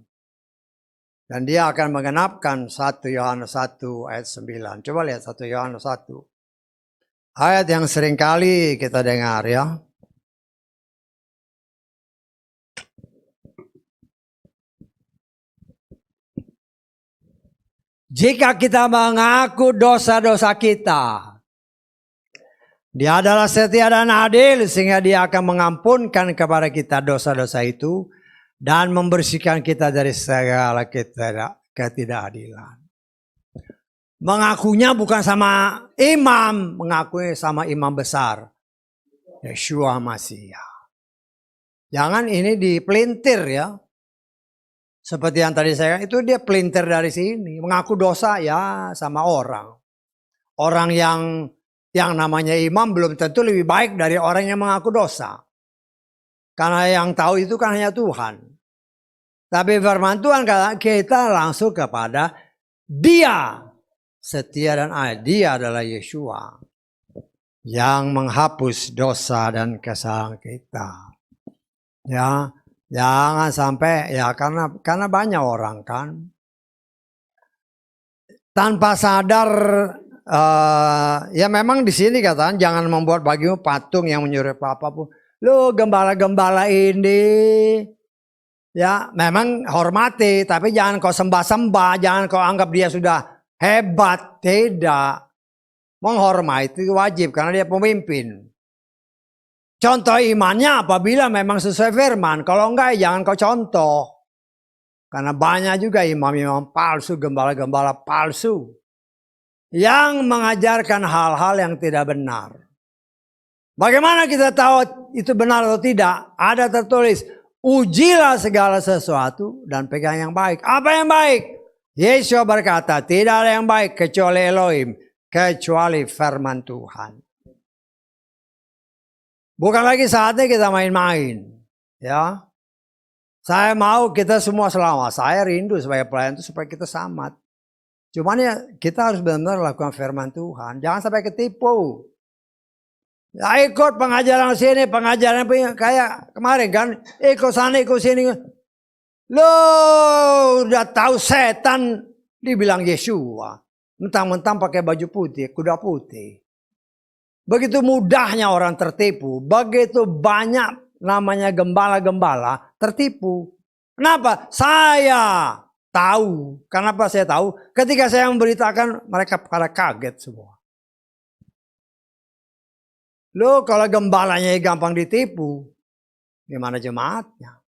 Dan dia akan menggenapkan 1 Yohanes 1 ayat 9. Coba lihat 1 Yohanes 1. Ayat yang seringkali kita dengar ya. Jika kita mengaku dosa-dosa kita, dia adalah setia dan adil sehingga dia akan mengampunkan kepada kita dosa-dosa itu dan membersihkan kita dari segala ketidakadilan. Mengakunya bukan sama imam, mengakui sama imam besar, Yeshua Masih. Jangan ini dipelintir ya. Seperti yang tadi saya itu dia pelintir dari sini. Mengaku dosa ya sama orang. Orang yang namanya imam belum tentu lebih baik dari orang yang mengaku dosa. Karena yang tahu itu kan hanya Tuhan. Tapi firman Tuhan kata kita langsung kepada dia. Setia dan adil. Dia adalah Yeshua. Yang menghapus dosa dan kesalahan kita. Ya. Jangan sampai ya karena banyak orang kan tanpa sadar ya memang di sini katakan jangan membuat bagimu patung yang menyerupai apapun. Lu gembala-gembala ini ya memang hormati tapi jangan kau sembah-sembah, jangan kau anggap dia sudah hebat, tidak. Menghormati wajib karena dia pemimpin. Contoh imannya apabila memang sesuai firman. Kalau enggak jangan kau contoh. Karena banyak juga imam-imam palsu, gembala-gembala palsu. Yang mengajarkan hal-hal yang tidak benar. Bagaimana kita tahu itu benar atau tidak? Ada tertulis, ujilah segala sesuatu dan pegang yang baik. Apa yang baik? Yesus berkata, tidak ada yang baik kecuali Elohim, kecuali firman Tuhan. Bukan lagi saatnya kita main-main. Ya, saya mau kita semua selamat. Saya rindu sebagai pelayan itu supaya kita selamat. Cuman ya kita harus benar-benar lakukan firman Tuhan. Jangan sampai ketipu. Ya, ikut pengajaran sini, pengajaran kayak kemarin kan. Ikut sana, ikut sini. Loh, udah tahu setan dibilang Yesua. Mentang-mentang pakai baju putih, kuda putih. Begitu mudahnya orang tertipu. Begitu banyak namanya gembala-gembala tertipu. Kenapa? Saya tahu. Kenapa saya tahu? Ketika saya memberitakan, mereka pada kaget semua. Loh, kalau gembalanya gampang ditipu, gimana jemaatnya?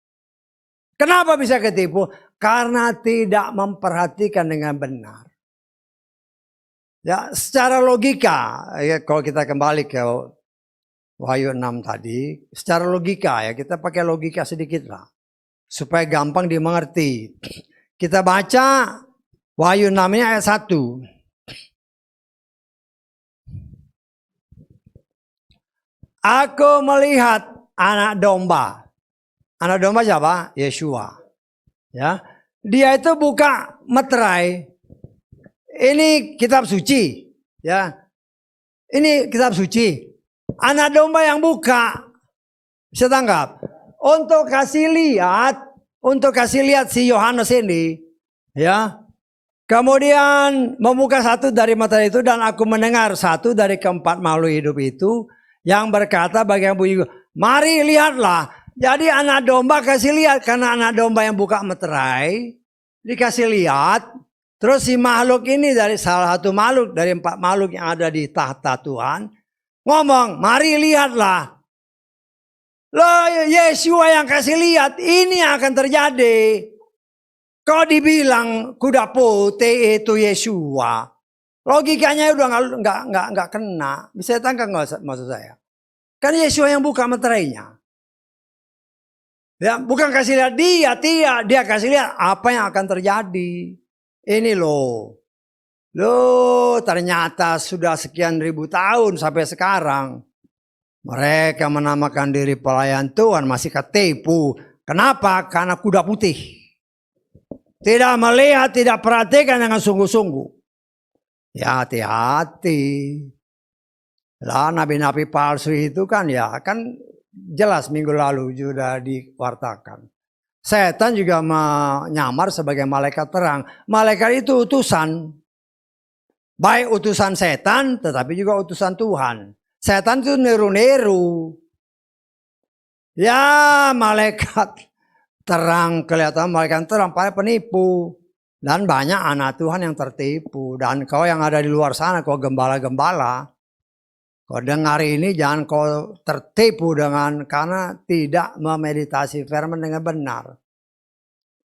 Kenapa bisa ketipu? Karena tidak memperhatikan dengan benar. Ya, secara logika, ya, kalau kita kembali ke Wahyu 6 tadi, secara logika ya, kita pakai logika sedikit lah. Supaya gampang dimengerti. Kita baca Wahyu 6 ini ayat 1. Aku melihat anak domba. Anak domba siapa? Yeshua. Ya, dia itu buka meterai. Ini kitab suci. Ya, ini kitab suci. Anak domba yang buka, bisa tangkap. Untuk kasih lihat si Yohanes ini, ya. Kemudian membuka satu dari mata itu dan aku mendengar satu dari keempat makhluk hidup itu yang berkata bagi yang bunyi, mari lihatlah. Jadi anak domba kasih lihat karena anak domba yang buka meterai dikasih lihat. Terus si makhluk ini dari salah satu makhluk dari 4 makhluk yang ada di tahta Tuhan ngomong, mari lihatlah. Loh, Yesua yang kasih lihat, ini yang akan terjadi. Kau dibilang kuda putih itu Yesua. Logikanya udah nggak kena. Bisa tangkap nggak maksud saya? Kan Yesua yang buka meterainya. Ya, bukan kasih lihat dia kasih lihat apa yang akan terjadi. Ini loh. Loh, ternyata sudah sekian ribu tahun sampai sekarang. Mereka menamakan diri pelayan Tuhan masih ketipu. Kenapa? Karena kuda putih. Tidak melihat, tidak perhatikan dengan sungguh-sungguh. Ya hati-hati. Lah nabi-nabi palsu itu kan ya kan jelas minggu lalu sudah diwartakan. Setan juga menyamar sebagai malaikat terang. Malaikat itu utusan. Baik utusan setan tetapi juga utusan Tuhan. Setan itu niru-niru. Ya malaikat terang kelihatan malaikat terang pada penipu. Dan banyak anak Tuhan yang tertipu. Dan kau yang ada di luar sana, kau gembala-gembala. Kau dengar ini jangan kau tertipu dengan karena tidak memeditasi firman dengan benar.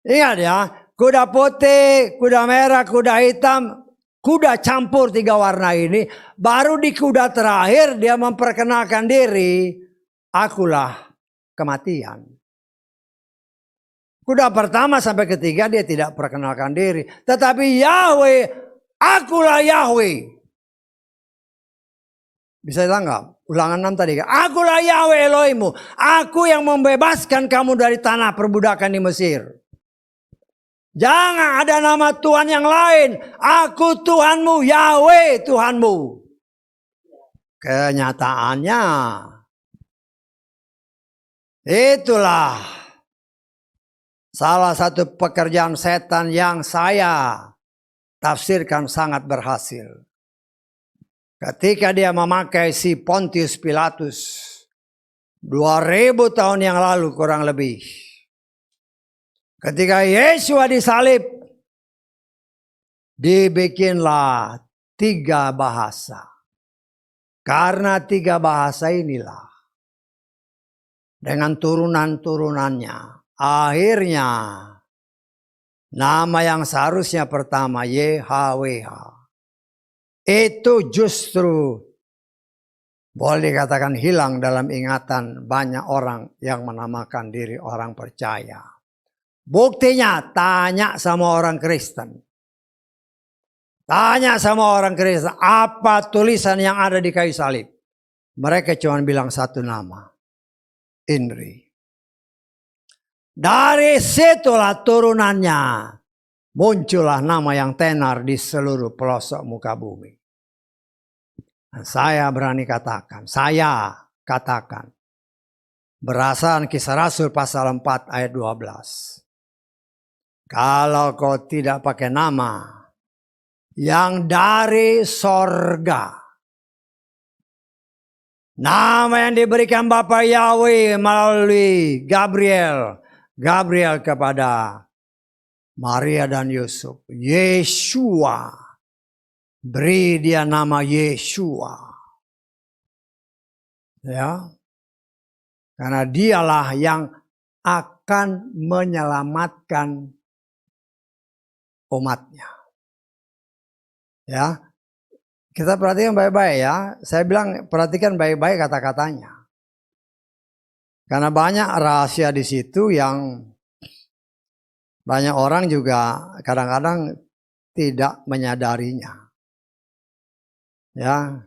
Ingat ya, kuda putih, kuda merah, kuda hitam. Kuda campur 3 warna ini, baru di kuda terakhir dia memperkenalkan diri, akulah kematian. Kuda pertama sampai ketiga dia tidak perkenalkan diri, tetapi Yahweh, akulah Yahweh. Bisa ditangkap? Ulangan 6 tadi, akulah Yahweh Elohimmu, aku yang membebaskan kamu dari tanah perbudakan di Mesir. Jangan ada nama Tuhan yang lain. Aku Tuhanmu, Yahweh Tuhanmu. Kenyataannya itulah salah satu pekerjaan setan yang saya tafsirkan sangat berhasil. Ketika dia memakai si Pontius Pilatus 2000 tahun yang lalu kurang lebih. Ketika Yesua disalib, dibikinlah 3 bahasa. Karena 3 bahasa inilah, dengan turunan-turunannya, akhirnya nama yang seharusnya pertama YHWH, itu justru Boleh dikatakan hilang dalam ingatan banyak orang yang menamakan diri orang percaya. Buktinya tanya sama orang Kristen. Tanya sama orang Kristen apa tulisan yang ada di kayu salib. Mereka cuma bilang satu nama. Inri. Dari situlah turunannya muncullah nama yang tenar di seluruh pelosok muka bumi. Saya berani katakan, berdasarkan Kisah Rasul pasal 4 ayat 12. Kalau kau tidak pakai nama yang dari sorga, nama yang diberikan Bapa Yahweh melalui Gabriel kepada Maria dan Yusuf, Yeshua. Beri dia nama Yeshua. Ya. Karena dialah yang akan menyelamatkan umatnya. Ya. Kita perhatikan baik-baik ya. Saya bilang perhatikan baik-baik kata-katanya. Karena banyak rahasia di situ yang banyak orang juga kadang-kadang tidak menyadarinya. Ya.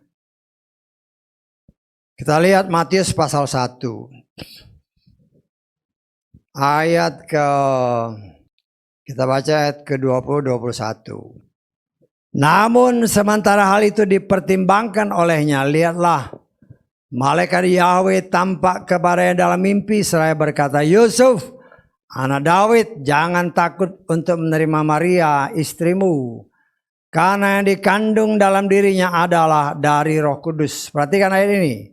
Kita lihat Matius pasal 1. Kita baca ayat ke-20 21. Namun sementara hal itu dipertimbangkan olehnya, lihatlah malaikat Yahweh tampak kepadanya dalam mimpi seraya berkata, Yusuf, anak Daud, jangan takut untuk menerima Maria istrimu. Karena yang dikandung dalam dirinya adalah dari Roh Kudus. Perhatikan ayat ini.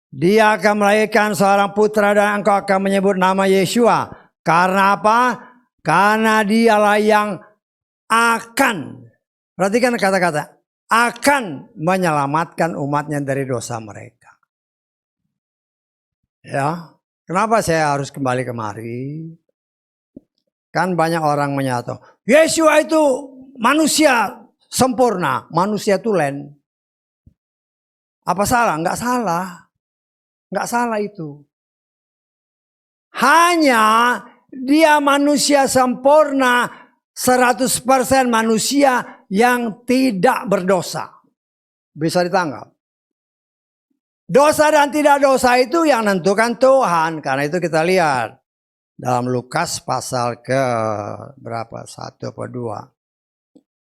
Dia akan melahirkan seorang putra dan engkau akan menyebut nama Yeshua. Karena apa? Karena dialah yang akan, perhatikan kata-kata, akan menyelamatkan umatnya dari dosa mereka. Ya, kenapa saya harus kembali kemari? Kan banyak orang menyatakan, Yeshua itu manusia sempurna, manusia tulen. Apa salah? Enggak salah. Enggak salah itu. Hanya dia manusia sempurna, 100% manusia yang tidak berdosa. Bisa ditangkap. Dosa dan tidak dosa itu yang menentukan Tuhan. Karena itu kita lihat dalam Lukas pasal ke berapa? 1 atau 2.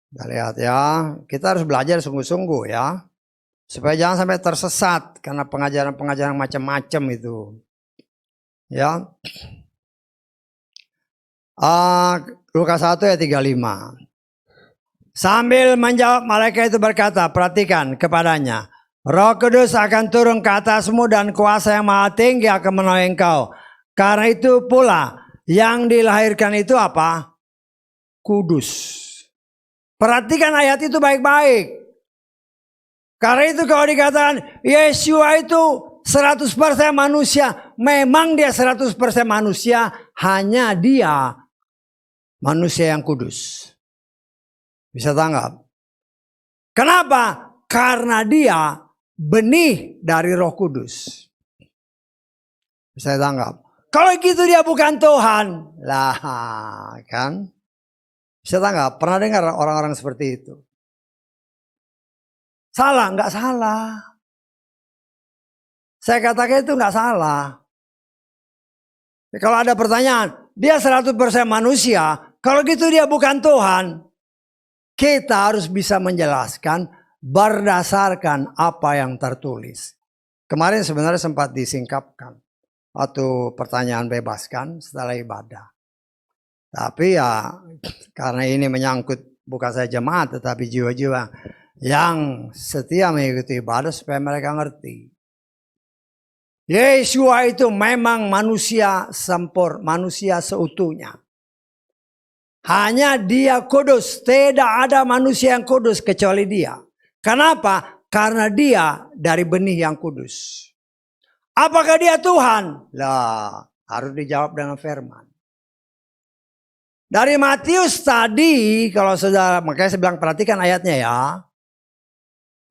Kita lihat ya, kita harus belajar sungguh-sungguh ya. Supaya jangan sampai tersesat karena pengajaran-pengajaran macam-macam itu. Ya. Lukas 1 ayat 35. Sambil menjawab malaikat itu berkata, perhatikan kepadanya, Roh Kudus akan turun ke atasmu dan kuasa yang maha tinggi akan menolong engkau. Karena itu pula yang dilahirkan itu apa? Kudus. Perhatikan ayat itu baik-baik. Karena itu kalau dikatakan Yeshua itu 100% manusia. Memang dia 100% manusia. Hanya dia manusia yang kudus. Bisa tanggap? Kenapa? Karena dia benih dari Roh Kudus. Bisa tanggap? Kalau gitu dia bukan Tuhan. Lah kan? Bisa tanggap? Pernah dengar orang-orang seperti itu? Salah? Enggak salah. Saya katakan itu enggak salah. Kalau ada pertanyaan, dia 100% manusia, kalau gitu dia bukan Tuhan. Kita harus bisa menjelaskan berdasarkan apa yang tertulis. Kemarin sebenarnya sempat disingkapkan. Waktu pertanyaan bebas kan setelah ibadah. Tapi ya karena ini menyangkut bukan saja jemaat tetapi jiwa-jiwa yang setia mengikuti ibadah supaya mereka ngerti. Yeshua itu memang manusia sempurna, manusia seutuhnya. Hanya dia kudus, tidak ada manusia yang kudus kecuali dia. Kenapa? Karena dia dari benih yang kudus. Apakah dia Tuhan? Lah, harus dijawab dengan firman. Dari Matius tadi, kalau saudara, makanya saya bilang perhatikan ayatnya ya.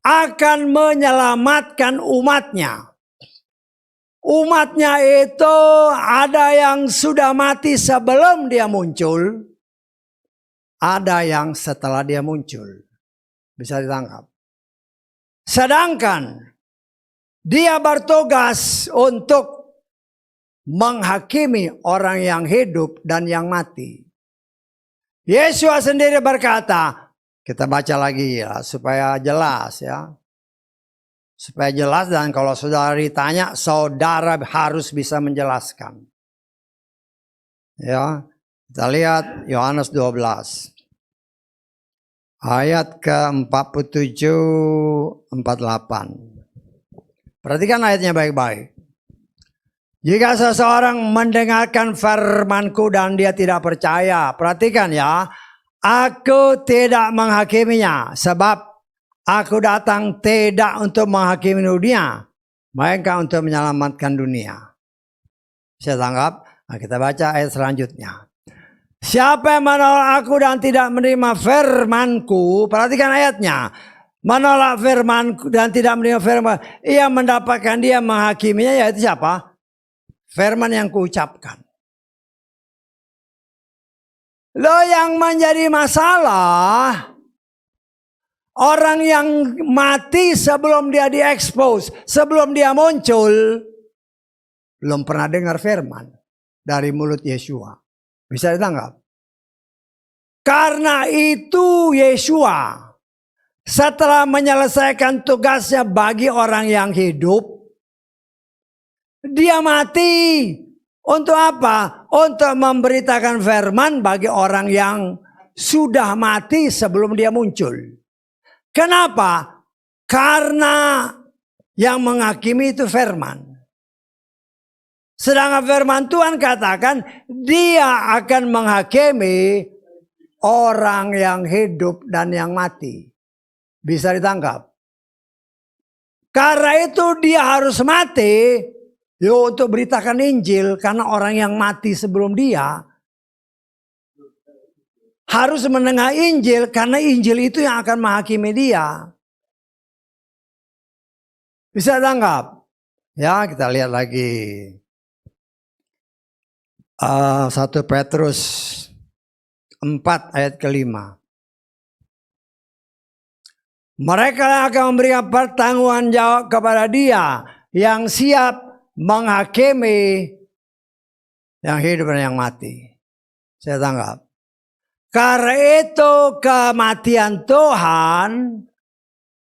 akan menyelamatkan umatnya. Umatnya itu ada yang sudah mati sebelum dia muncul, ada yang setelah dia muncul. Bisa ditangkap. Sedangkan dia bertugas untuk menghakimi orang yang hidup dan yang mati. Yesus sendiri berkata, kita baca lagi ya supaya jelas ya. Supaya jelas, dan kalau saudara ditanya, saudara harus bisa menjelaskan. Ya, kita lihat Yohanes 12. Ayat ke-47, 48. Perhatikan ayatnya baik-baik. Jika seseorang mendengarkan firman-Ku dan dia tidak percaya, perhatikan ya, Aku tidak menghakiminya, sebab Aku datang tidak untuk menghakimi dunia, melainkan untuk menyelamatkan dunia. Saya tangkap, nah kita baca ayat selanjutnya. Siapa yang menolak Aku dan tidak menerima firman-Ku, perhatikan ayatnya. Menolak firman-Ku dan tidak menerima firman, ia mendapatkan dia menghakiminya, yaitu siapa? Firman yang Kuucapkan. Loh, yang menjadi masalah, orang yang mati sebelum dia diekspos, sebelum dia muncul, belum pernah dengar firman dari mulut Yesua. Bisa ditangkap? Karena itu Yesua setelah menyelesaikan tugasnya bagi orang yang hidup, dia mati. Untuk apa? Untuk memberitakan firman bagi orang yang sudah mati sebelum dia muncul. Kenapa? Karena yang menghakimi itu firman. Sedangkan firman Tuhan katakan dia akan menghakimi orang yang hidup dan yang mati. Bisa ditangkap? Karena itu dia harus mati untuk beritakan Injil. Karena orang yang mati sebelum dia harus mendengar Injil, karena Injil itu yang akan menghakimi dia. Bisa tangkap? Ya, kita lihat lagi. 1 Petrus 4 ayat ke-5. Mereka akan memberikan pertanggungan jawab kepada dia yang siap menghakimi yang hidup dan yang mati. Saya tangkap. Karena itu kematian Tuhan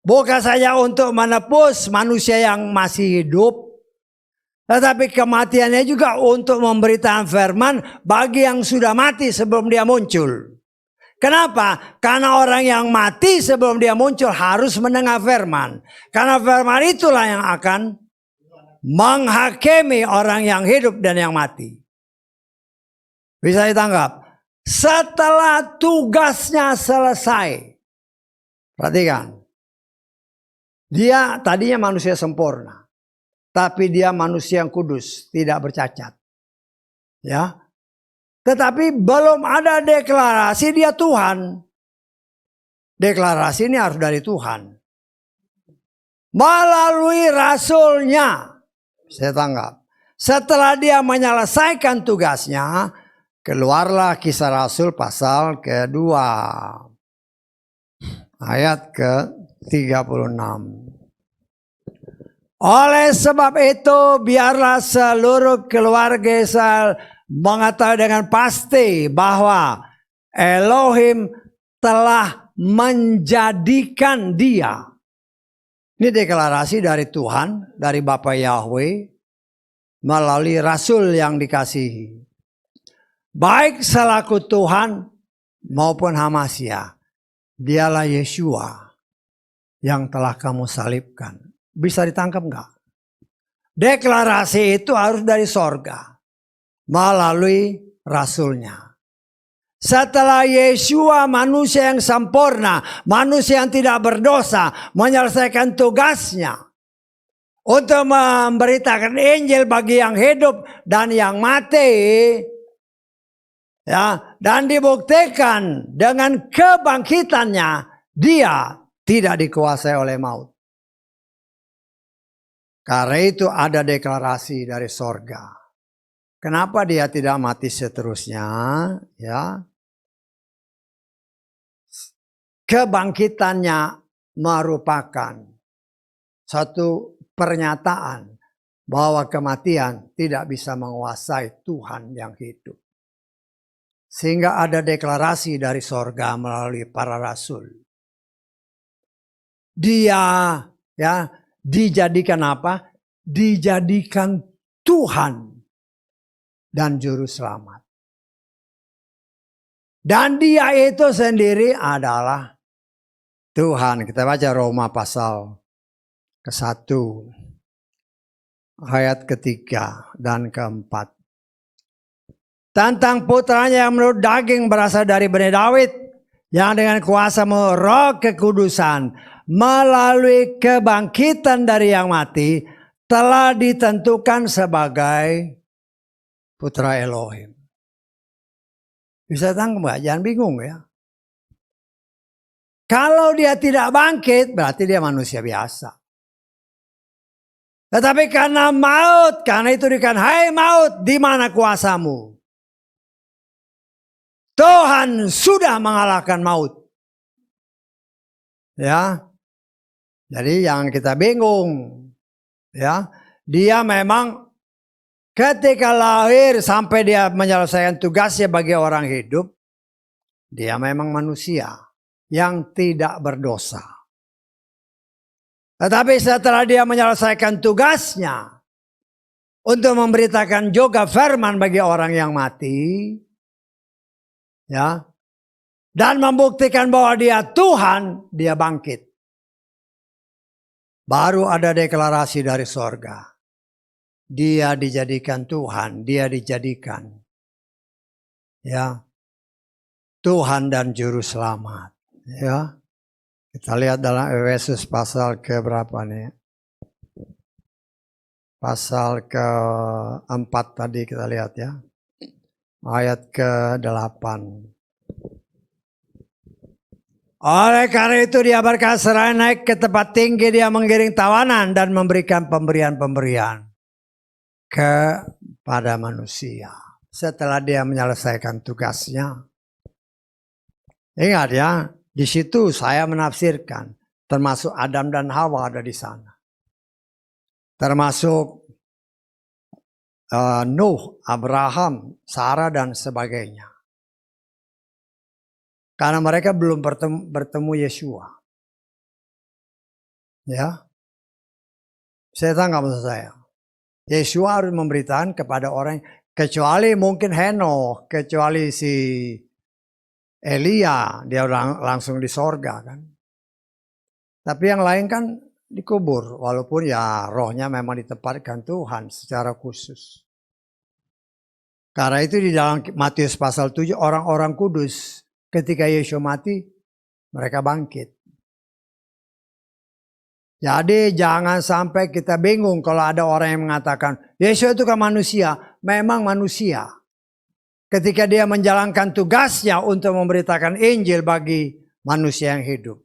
bukan saja untuk menebus manusia yang masih hidup, tetapi kematiannya juga untuk memberitakan firman bagi yang sudah mati sebelum dia muncul. Kenapa? Karena orang yang mati sebelum dia muncul harus mendengar firman. Karena firman itulah yang akan menghakimi orang yang hidup dan yang mati. Bisa ditangkap? Setelah tugasnya selesai, perhatikan, dia tadinya manusia sempurna, tapi dia manusia yang kudus, tidak bercacat. Ya, tetapi belum ada deklarasi dia Tuhan. Deklarasi ini harus dari Tuhan melalui rasulnya. Saya tanggap. Setelah dia menyelesaikan tugasnya, keluarlah Kisah Rasul pasal kedua, ayat ke-36. Oleh sebab itu, biarlah seluruh keluarga Israel mengetahui dengan pasti bahwa Elohim telah menjadikan dia. Ini deklarasi dari Tuhan, dari Bapa Yahweh, melalui Rasul yang dikasihi. Baik selaku Tuhan maupun Hamasya, dialah Yesua yang telah kamu salibkan. Bisa ditangkap enggak? Deklarasi itu harus dari sorga, melalui Rasulnya. Setelah Yesua manusia yang sempurna, manusia yang tidak berdosa, menyelesaikan tugasnya untuk memberitakan Injil bagi yang hidup dan yang mati, ya, dan dibuktikan dengan kebangkitannya, dia tidak dikuasai oleh maut. Karena itu ada deklarasi dari sorga. Kenapa dia tidak mati seterusnya? Ya, kebangkitannya merupakan satu pernyataan bahwa kematian tidak bisa menguasai Tuhan yang hidup. Sehingga ada deklarasi dari sorga melalui para rasul. Dia ya dijadikan apa? Dijadikan Tuhan dan juru selamat. Dan dia itu sendiri adalah Tuhan. Kita baca Roma pasal ke-1 ayat ke-3 dan ke-4. Tentang putranya yang menurut daging berasal dari Bani Daud, yang dengan kuasa Roh Kekudusan melalui kebangkitan dari yang mati telah ditentukan sebagai putra Elohim. Bisa tangkap nggak? Jangan bingung ya. Kalau dia tidak bangkit, berarti dia manusia biasa. Tetapi karena maut, karena itu dikatakan, hai maut, di mana kuasamu? Tuhan sudah mengalahkan maut. Ya. Jadi jangan kita bingung. Ya. Dia memang ketika lahir sampai dia menyelesaikan tugasnya bagi orang hidup, dia memang manusia yang tidak berdosa. Tetapi setelah dia menyelesaikan tugasnya untuk memberitakan juga firman bagi orang yang mati, ya, dan membuktikan bahwa dia Tuhan, dia bangkit. Baru ada deklarasi dari sorga. Dia dijadikan Tuhan, dia dijadikan ya Tuhan dan juru selamat. Ya, kita lihat dalam Efesus pasal ke berapa nih? Pasal ke-4 tadi kita lihat ya. Ayat ke-8. Oleh karena itu dia berkata seraya naik ke tempat tinggi, dia menggiring tawanan dan memberikan pemberian-pemberian kepada manusia. Setelah dia menyelesaikan tugasnya. Ingat ya, di situ saya menafsirkan. Termasuk Adam dan Hawa ada di sana. Termasuk Nuh, Abraham, Sarah dan sebagainya. Karena mereka belum bertemu Yeshua. Ya. Saya tahu nggak maksud saya. Yeshua harus memberitakan kepada orang, kecuali mungkin Henokh, kecuali si Elia, dia langsung di sorga kan. Tapi yang lain kan dikubur, walaupun ya rohnya memang ditempatkan Tuhan secara khusus. Karena itu di dalam Matius pasal 7, orang-orang kudus ketika Yesus mati, mereka bangkit. Jadi jangan sampai kita bingung kalau ada orang yang mengatakan, Yesus itu kan manusia. Memang manusia. Ketika dia menjalankan tugasnya untuk memberitakan Injil bagi manusia yang hidup.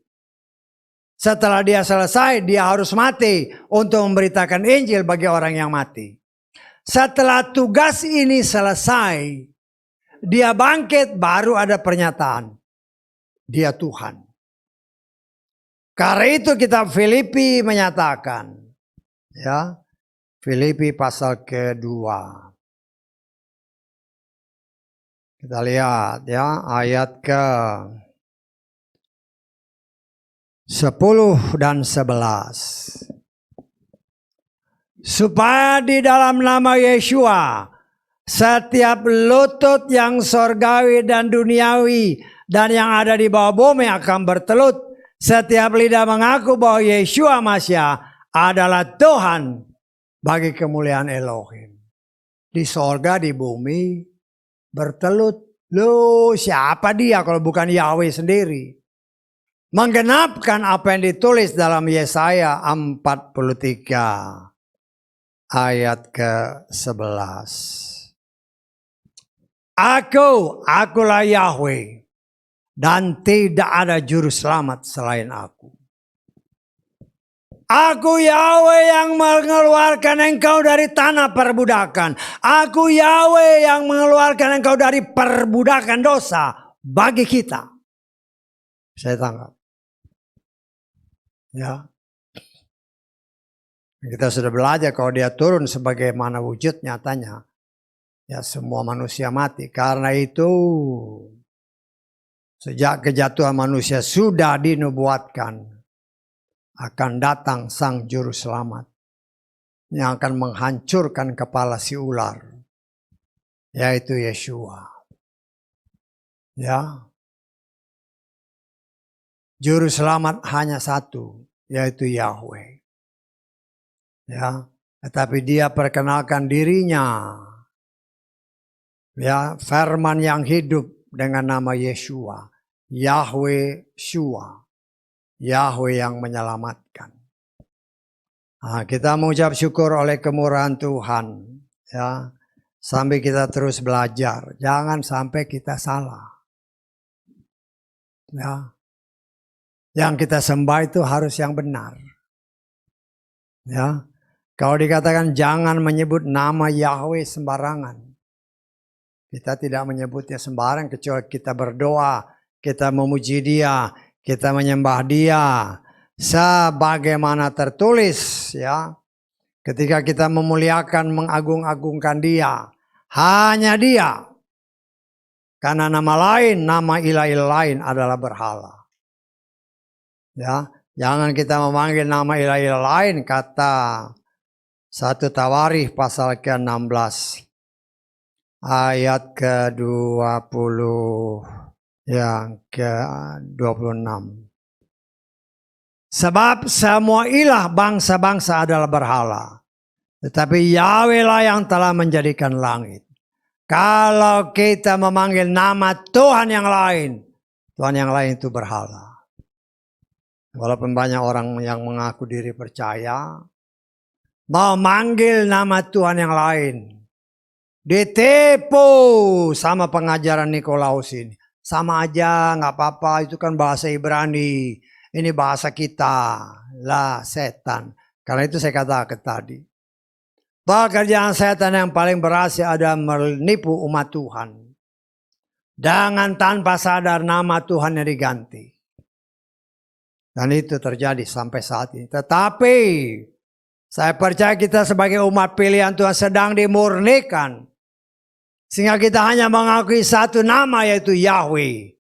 Setelah dia selesai, dia harus mati untuk memberitakan Injil bagi orang yang mati. Setelah tugas ini selesai, dia bangkit, baru ada pernyataan. Dia Tuhan. Karena itu kitab Filipi menyatakan. Ya, Filipi pasal kedua. Kita lihat ya ayat ke 10 dan 11. Supaya di dalam nama Yeshua setiap lutut yang sorgawi dan duniawi dan yang ada di bawah bumi akan bertelut. Setiap lidah mengaku bahwa Yeshua Masya adalah Tuhan bagi kemuliaan Elohim. Di sorga, di bumi bertelut. Loh, siapa dia kalau bukan Yahweh sendiri? Menggenapkan apa yang ditulis dalam Yesaya 43 ayat ke-11. Akulah Yahweh, dan tidak ada juru selamat selain aku. Aku Yahweh yang mengeluarkan engkau dari tanah perbudakan. Aku Yahweh yang mengeluarkan engkau dari perbudakan dosa bagi kita. Saya tangkap. Ya. Kita sudah belajar kalau dia turun sebagaimana wujud nyatanya. Ya semua manusia mati. Karena itu sejak kejatuhan manusia sudah dinubuatkan akan datang sang juru selamat yang akan menghancurkan kepala si ular, yaitu Yeshua. Ya, juru selamat hanya satu, yaitu Yahweh. Ya, tetapi dia perkenalkan dirinya, ya, firman yang hidup dengan nama Yeshua, Yahweh Shua, Yahweh yang menyelamatkan. Nah, kita mengucap syukur oleh kemurahan Tuhan, ya, sampai kita terus belajar, jangan sampai kita salah. Ya, yang kita sembah itu harus yang benar. Ya, kalau dikatakan jangan menyebut nama Yahweh sembarangan, kita tidak menyebutnya sembarang kecuali kita berdoa, kita memuji Dia, kita menyembah Dia. Sebagaimana tertulis, ya, ketika kita memuliakan, mengagung-agungkan Dia, hanya Dia. Karena nama lain, nama ilah-ilah lain adalah berhala. Ya, jangan kita memanggil nama ilah-ilah lain, kata 1 Tawarikh pasal ke-16 ayat ke-20 yang ke-26. Sebab semua ilah bangsa-bangsa adalah berhala, tetapi Yahweh lah yang telah menjadikan langit. Kalau kita memanggil nama Tuhan yang lain itu berhala. Walaupun banyak orang yang mengaku diri percaya, mau manggil nama Tuhan yang lain, ditipu sama pengajaran Nikolaus ini. Sama aja, nggak apa-apa, itu kan bahasa Ibrani. Ini bahasa kita, lah setan. Karena itu saya katakan tadi, pekerjaan setan yang paling berhasil adalah menipu umat Tuhan. Dengan tanpa sadar nama Tuhan yang diganti. Dan itu terjadi sampai saat ini. Tetapi saya percaya kita sebagai umat pilihan Tuhan sedang dimurnikan. Sehingga kita hanya mengakui satu nama, yaitu Yahweh.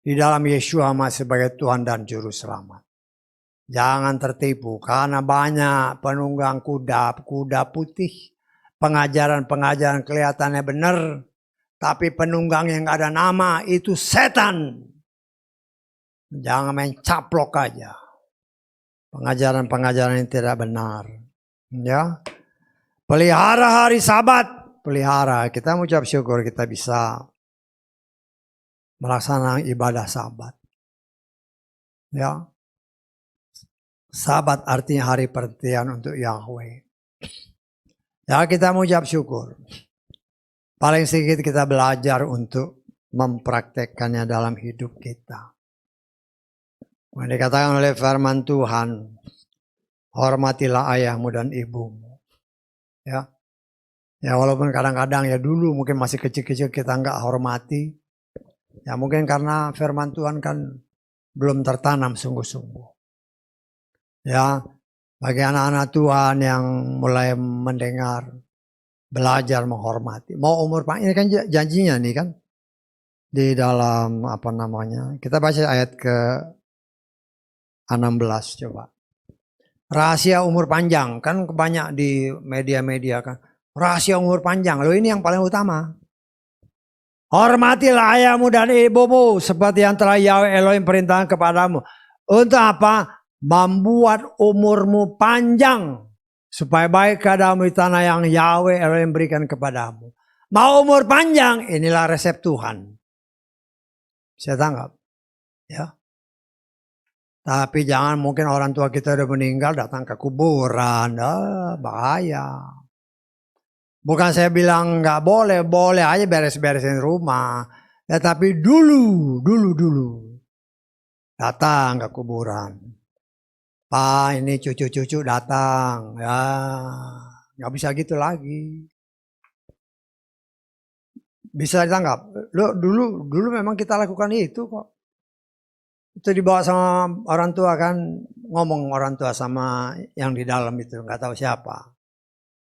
Di dalam Yeshua sebagai Tuhan dan Juru Selamat. Jangan tertipu karena banyak penunggang kuda putih. Pengajaran-pengajaran kelihatannya benar. Tapi penunggang yang gak ada nama itu setan. Jangan main caplok aja. Pengajaran-pengajaran yang tidak benar. Ya, pelihara hari Sabat. Pelihara, kita mengucap syukur kita bisa melaksanakan ibadah Sabat. Ya, Sabat artinya hari perhentian untuk Yahweh. Ya, kita mengucap syukur. Paling sedikit kita belajar untuk mempraktekkannya dalam hidup kita. Dikatakan oleh firman Tuhan, hormatilah ayahmu dan ibumu. Ya, ya walaupun kadang-kadang ya dulu mungkin masih kecil-kecil kita nggak hormati. Ya mungkin karena firman Tuhan kan belum tertanam sungguh-sungguh. Ya, bagi anak-anak Tuhan yang mulai mendengar, belajar menghormati. Mau umur panjang, ini kan janjinya nih kan. Di dalam apa namanya, kita baca ayat ke-16 coba. Rahasia umur panjang, kan banyak di media-media kan. Rahasia umur panjang, loh ini yang paling utama. Hormatilah ayahmu dan ibumu seperti yang telah Yahweh Elohim perintahkan kepadamu. Untuk apa? Membuat umurmu panjang. Supaya baik keadaanmu di tanah yang Yahweh Elohim berikan kepadamu. Mau umur panjang, inilah resep Tuhan. Saya tanggap. Ya. Tapi jangan mungkin orang tua kita udah meninggal datang ke kuburan. Bahaya. Bukan saya bilang nggak boleh, boleh aja beres-beresin rumah. Ya tapi dulu datang ke kuburan. Pak ini cucu-cucu datang, ya nggak bisa gitu lagi. Bisa ditangkap? Dulu memang kita lakukan itu kok. Itu dibawa sama orang tua kan, ngomong orang tua sama yang di dalam itu, nggak tahu siapa.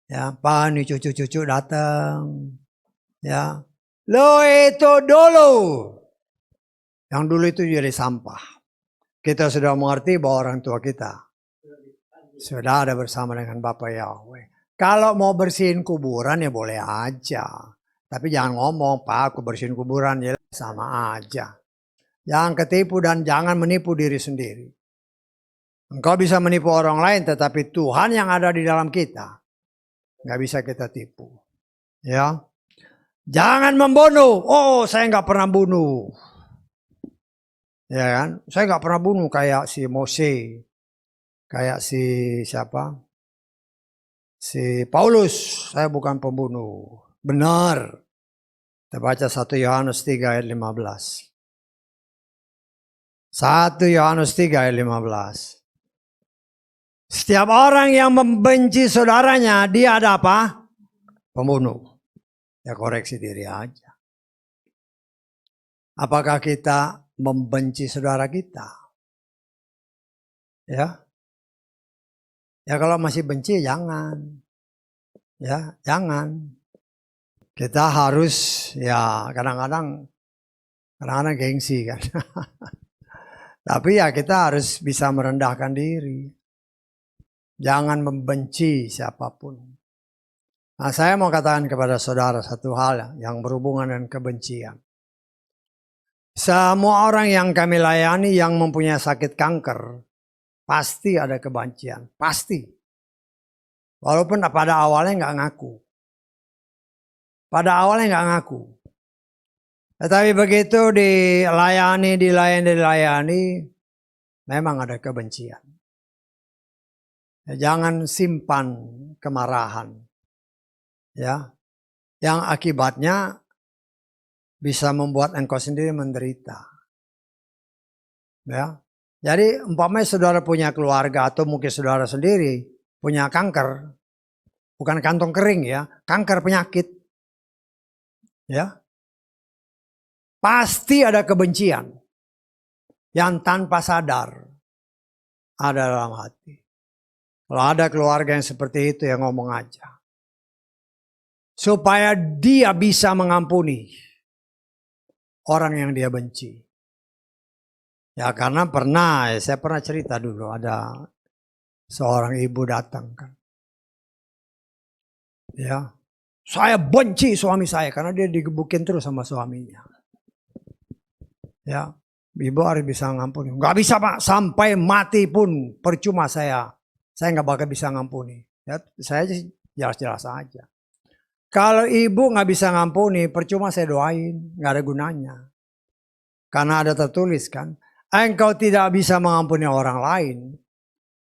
Ya, Pak ini cucu-cucu datang. Ya, lo itu dulu. Yang dulu itu jadi sampah. Kita sudah mengerti bahwa orang tua kita sudah ada bersama dengan Bapak Yahweh. Kalau mau bersihin kuburan ya boleh aja. Tapi jangan ngomong, Pak aku bersihin kuburan ya sama aja. Jangan ketipu dan jangan menipu diri sendiri. Engkau bisa menipu orang lain tetapi Tuhan yang ada di dalam kita nggak bisa kita tipu. Ya, jangan membunuh. Oh saya nggak pernah bunuh. Ya kan, saya nggak pernah bunuh kayak si Mose, kayak si siapa, si Paulus. Saya bukan pembunuh. Benar. Kita baca 1 Yohanes 3 ayat 15. 1 Yohanes 3 ayat 15. Setiap orang yang membenci saudaranya, dia ada apa? Pembunuh. Ya koreksi diri aja. Apakah kita membenci saudara kita? Ya. Ya kalau masih benci jangan. Ya, jangan. Kita harus ya kadang-kadang gengsi kan. Tapi ya kita harus bisa merendahkan diri. Jangan membenci siapapun. Nah, saya mau katakan kepada saudara satu hal yang berhubungan dengan kebencian. Semua orang yang kami layani yang mempunyai sakit kanker, pasti ada kebencian. Pasti. Walaupun pada awalnya nggak ngaku. Pada awalnya nggak ngaku. Tetapi begitu dilayani, memang ada kebencian. Jangan simpan kemarahan. Ya, yang akibatnya bisa membuat engkau sendiri menderita. Ya, jadi umpamanya saudara punya keluarga atau mungkin saudara sendiri punya kanker, bukan kantong kering ya, kanker penyakit. Ya, pasti ada kebencian yang tanpa sadar ada dalam hati. Kalau ada keluarga yang seperti itu ya ngomong aja. Supaya dia bisa mengampuni orang yang dia benci. Ya karena saya pernah cerita dulu ada seorang ibu datang kan. Ya, saya benci suami saya karena dia digebukin terus sama suaminya. Ya, ibu harus bisa ngampuni. Gak bisa Pak, sampai mati pun percuma saya nggak bakal bisa ngampuni. Ya, saya jelas-jelas aja. Kalau ibu nggak bisa ngampuni, percuma saya doain, nggak ada gunanya. Karena ada tertulis kan, engkau tidak bisa mengampuni orang lain,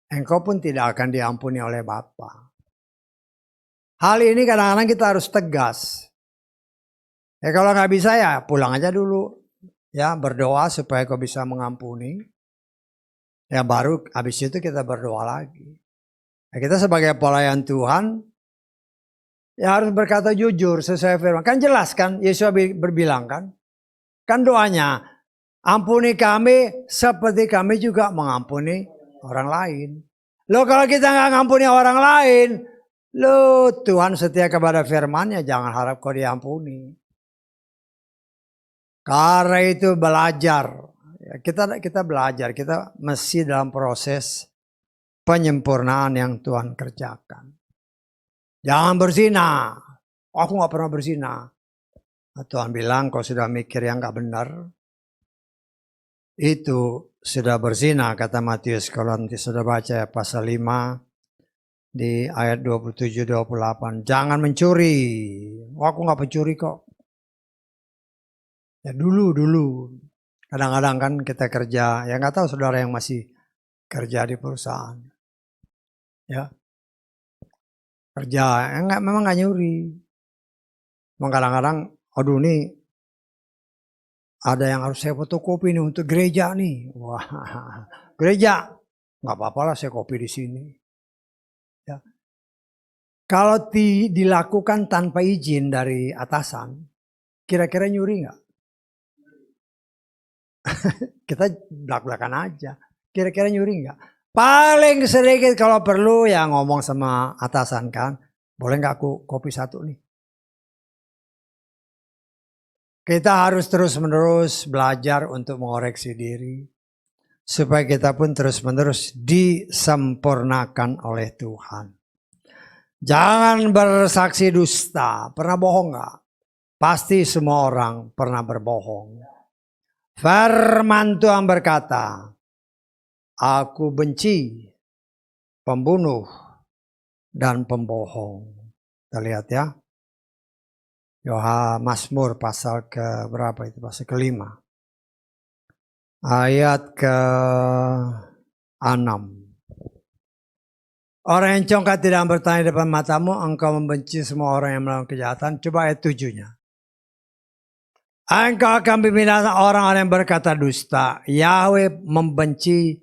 engkau pun tidak akan diampuni oleh Bapa. Hal ini kadang-kadang kita harus tegas. Ya kalau nggak bisa ya pulang aja dulu, ya berdoa supaya kau bisa mengampuni. Ya baru habis itu kita berdoa lagi. Ya, kita sebagai pelayan Tuhan, ya harus berkata jujur sesuai firman. Kan jelas kan, Yesus berbilang kan doanya, ampuni kami seperti kami juga mengampuni orang lain. Loh kalau kita nggak ngampuni orang lain, loh Tuhan setia kepada firman-Nya, jangan harap kau diampuni. Karena itu belajar, ya, kita belajar, kita mesti dalam proses penyempurnaan yang Tuhan kerjakan. Jangan berzina. Aku gak pernah berzina. Nah, Tuhan bilang kau sudah mikir yang gak benar. Itu sudah berzina kata Matius. Kalau nanti sudah baca ya, pasal 5 di ayat 27-28. Jangan mencuri. Aku gak pencuri kok. Ya dulu. Kadang-kadang kan kita kerja. Ya gak tahu saudara yang masih kerja di perusahaan. Ya. Kerja, memang gak nyuri. Kadang-kadang, aduh nih, ada yang harus saya fotokopi nih untuk gereja nih. Wah, gereja. nggak apa-apa lah saya kopi di sini. Ya. Kalau dilakukan tanpa izin dari atasan, kira-kira nyuri nggak? Kita belak-belakan aja. Kira-kira nyuri nggak? Paling sedikit kalau perlu ya ngomong sama atasan kan. Boleh nggak aku kopi satu nih? Kita harus terus-menerus belajar untuk mengoreksi diri. Supaya kita pun terus-menerus disempurnakan oleh Tuhan. Jangan bersaksi dusta. Pernah bohong nggak? Pasti semua orang pernah berbohong. Firman Tuhan berkata, aku benci pembunuh dan pembohong. Kita lihat ya. Mazmur pasal ke berapa itu? Pasal ke-5. Ayat ke-6. Orang yang congkak tidak bertanya di depan matamu, engkau membenci semua orang yang melakukan kejahatan. Coba ayat 7-nya. Engkau akan membinasakan orang-orang yang berkata dusta. Yahweh membenci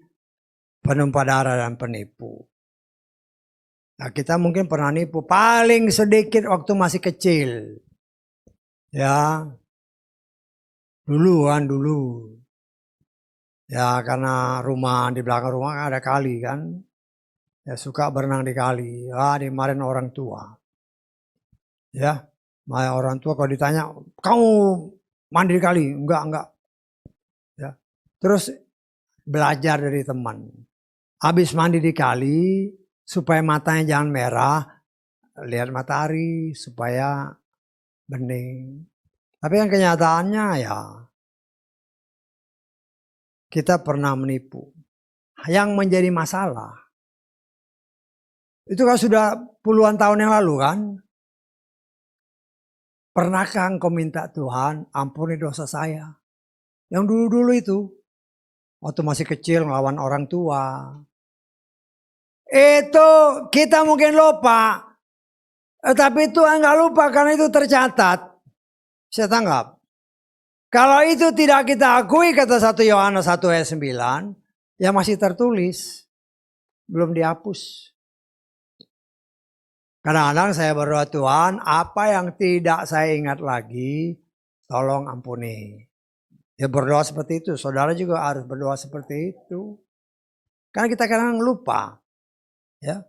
penumpah darah dan penipu. Nah, kita mungkin pernah nipu paling sedikit waktu masih kecil. Ya. Dulu. Ya, karena di belakang rumah kan ada kali kan. Ya, suka berenang di kali. Dimarahin orang tua. Ya, orang tua kalau ditanya, kamu mandi di kali? Enggak. Ya. Terus belajar dari teman. Habis mandi di kali, supaya matanya jangan merah, lihat matahari supaya bening. Tapi yang kenyataannya ya, kita pernah menipu. Yang menjadi masalah, itu kan sudah puluhan tahun yang lalu kan. Pernahkah engkau minta Tuhan ampuni dosa saya? Yang dulu-dulu itu. Waktu masih kecil ngelawan orang tua. Itu kita mungkin lupa. Tapi Tuhan nggak lupa karena itu tercatat. Saya tanggap. Kalau itu tidak kita akui kata 1 Yohanes 1 ayat 9. Ya masih tertulis. Belum dihapus. Kadang-kadang saya berdoa, Tuhan apa yang tidak saya ingat lagi, tolong ampuni. Ya berdoa seperti itu. Saudara juga harus berdoa seperti itu. Karena kita kadang lupa. Ya.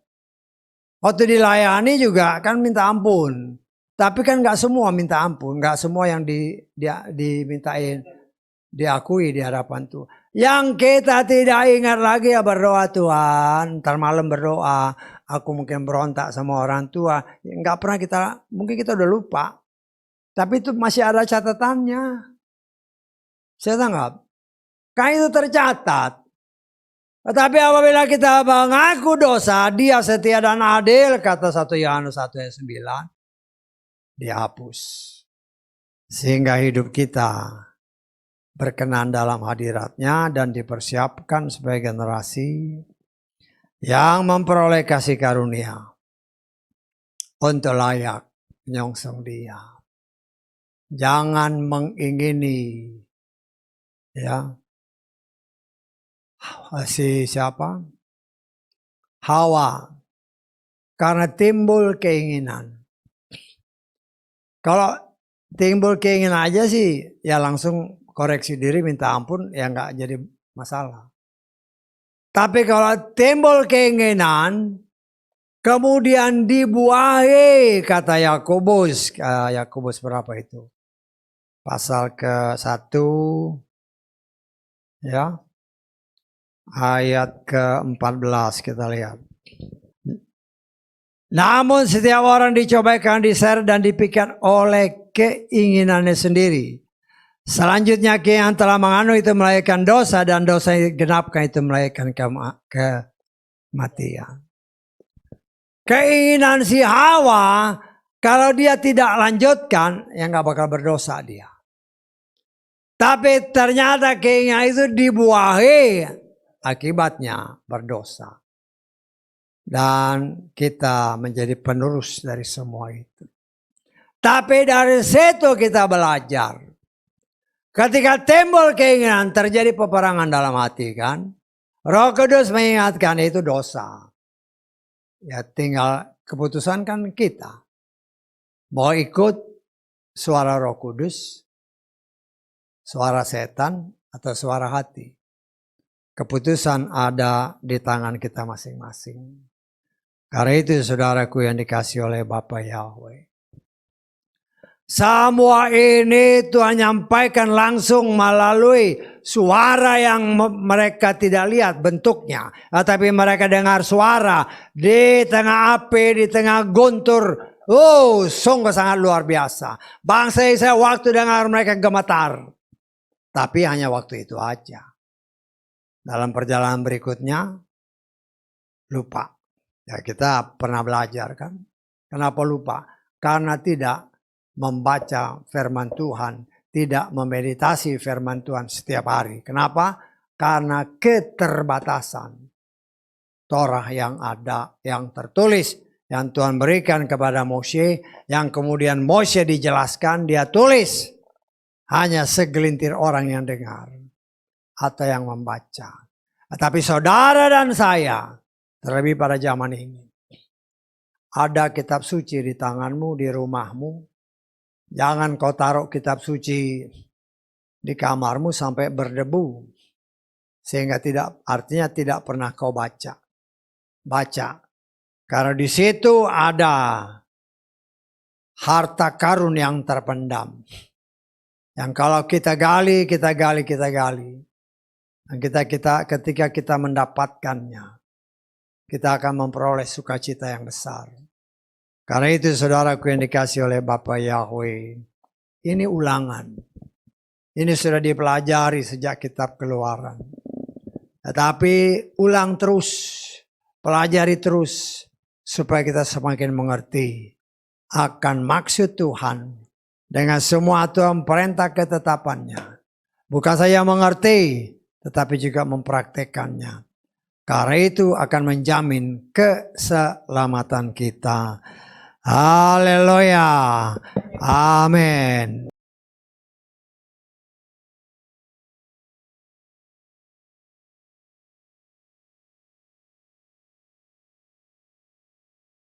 Waktu dilayani juga kan minta ampun. Tapi kan gak semua minta ampun. Gak semua yang dimintain diakui di hadapan Tuhan. Yang kita tidak ingat lagi ya berdoa, Tuhan. Ntar malam berdoa. Aku mungkin berontak sama orang tua. Gak pernah mungkin kita udah lupa. Tapi itu masih ada catatannya. Saya tanggap. Kan itu tercatat. Tetapi apabila kita mengaku dosa, Dia setia dan adil, kata 1 Yohanes 1 ayat 9, dihapus. Sehingga hidup kita berkenan dalam hadirat-Nya dan dipersiapkan sebagai generasi yang memperoleh kasih karunia untuk layak menyongsong Dia. Jangan mengingini siapa? Hawa. Karena timbul keinginan. Kalau timbul keinginan aja sih ya langsung koreksi diri minta ampun ya nggak jadi masalah. Tapi kalau timbul keinginan kemudian dibuahi kata Yakobus. Yakobus berapa itu? Pasal ke-1 ya. Ayat ke-14 kita lihat. Namun setiap orang dicobakan, diseret dan dipikir oleh keinginannya sendiri. Selanjutnya yang telah mengandung itu melahirkan dosa dan dosa yang digenapkan itu melahirkan kematian. Keinginan si Hawa kalau dia tidak lanjutkan ya nggak bakal berdosa dia. Tapi ternyata keinginan itu dibuahi, akibatnya berdosa. Dan kita menjadi penerus dari semua itu. Tapi dari situ kita belajar. Ketika timbul keinginan terjadi peperangan dalam hati kan. Roh Kudus mengingatkan itu dosa. Ya tinggal keputusan kan kita. Mau ikut suara Roh Kudus, suara setan, atau suara hati. Keputusan ada di tangan kita masing-masing. Karena itu saudaraku yang dikasih oleh Bapa Yahweh. Semua ini Tuhan nyampaikan langsung melalui suara yang mereka tidak lihat bentuknya. Tapi mereka dengar suara di tengah api, di tengah guntur. Oh, sungguh sangat luar biasa. Bangsa Israel waktu dengar mereka gemetar. Tapi hanya waktu itu aja. Dalam perjalanan berikutnya, lupa. Ya kita pernah belajar kan. Kenapa lupa? Karena tidak membaca firman Tuhan, tidak memeditasi firman Tuhan setiap hari. Kenapa? Karena keterbatasan Torah yang ada, yang tertulis, yang Tuhan berikan kepada Moshe, yang kemudian Moshe dijelaskan, dia tulis. Hanya segelintir orang yang dengar atau yang membaca. Tapi saudara dan saya, terlebih pada zaman ini, ada kitab suci di tanganmu, di rumahmu. Jangan kau taruh kitab suci di kamarmu sampai berdebu. Sehingga artinya tidak pernah kau baca. Baca. Karena di situ ada harta karun yang terpendam. Yang kalau kita gali. Dan ketika kita mendapatkannya, kita akan memperoleh sukacita yang besar. Karena itu saudaraku yang dikasih oleh Bapa Yahweh, ini ulangan. Ini sudah dipelajari sejak kitab Keluaran. Tetapi ulang terus, pelajari terus, supaya kita semakin mengerti akan maksud Tuhan dengan semua Tuhan perintah ketetapannya. Bukan saja mengerti, tetapi juga mempraktekannya. Karena itu akan menjamin keselamatan kita. Haleluya. Amin.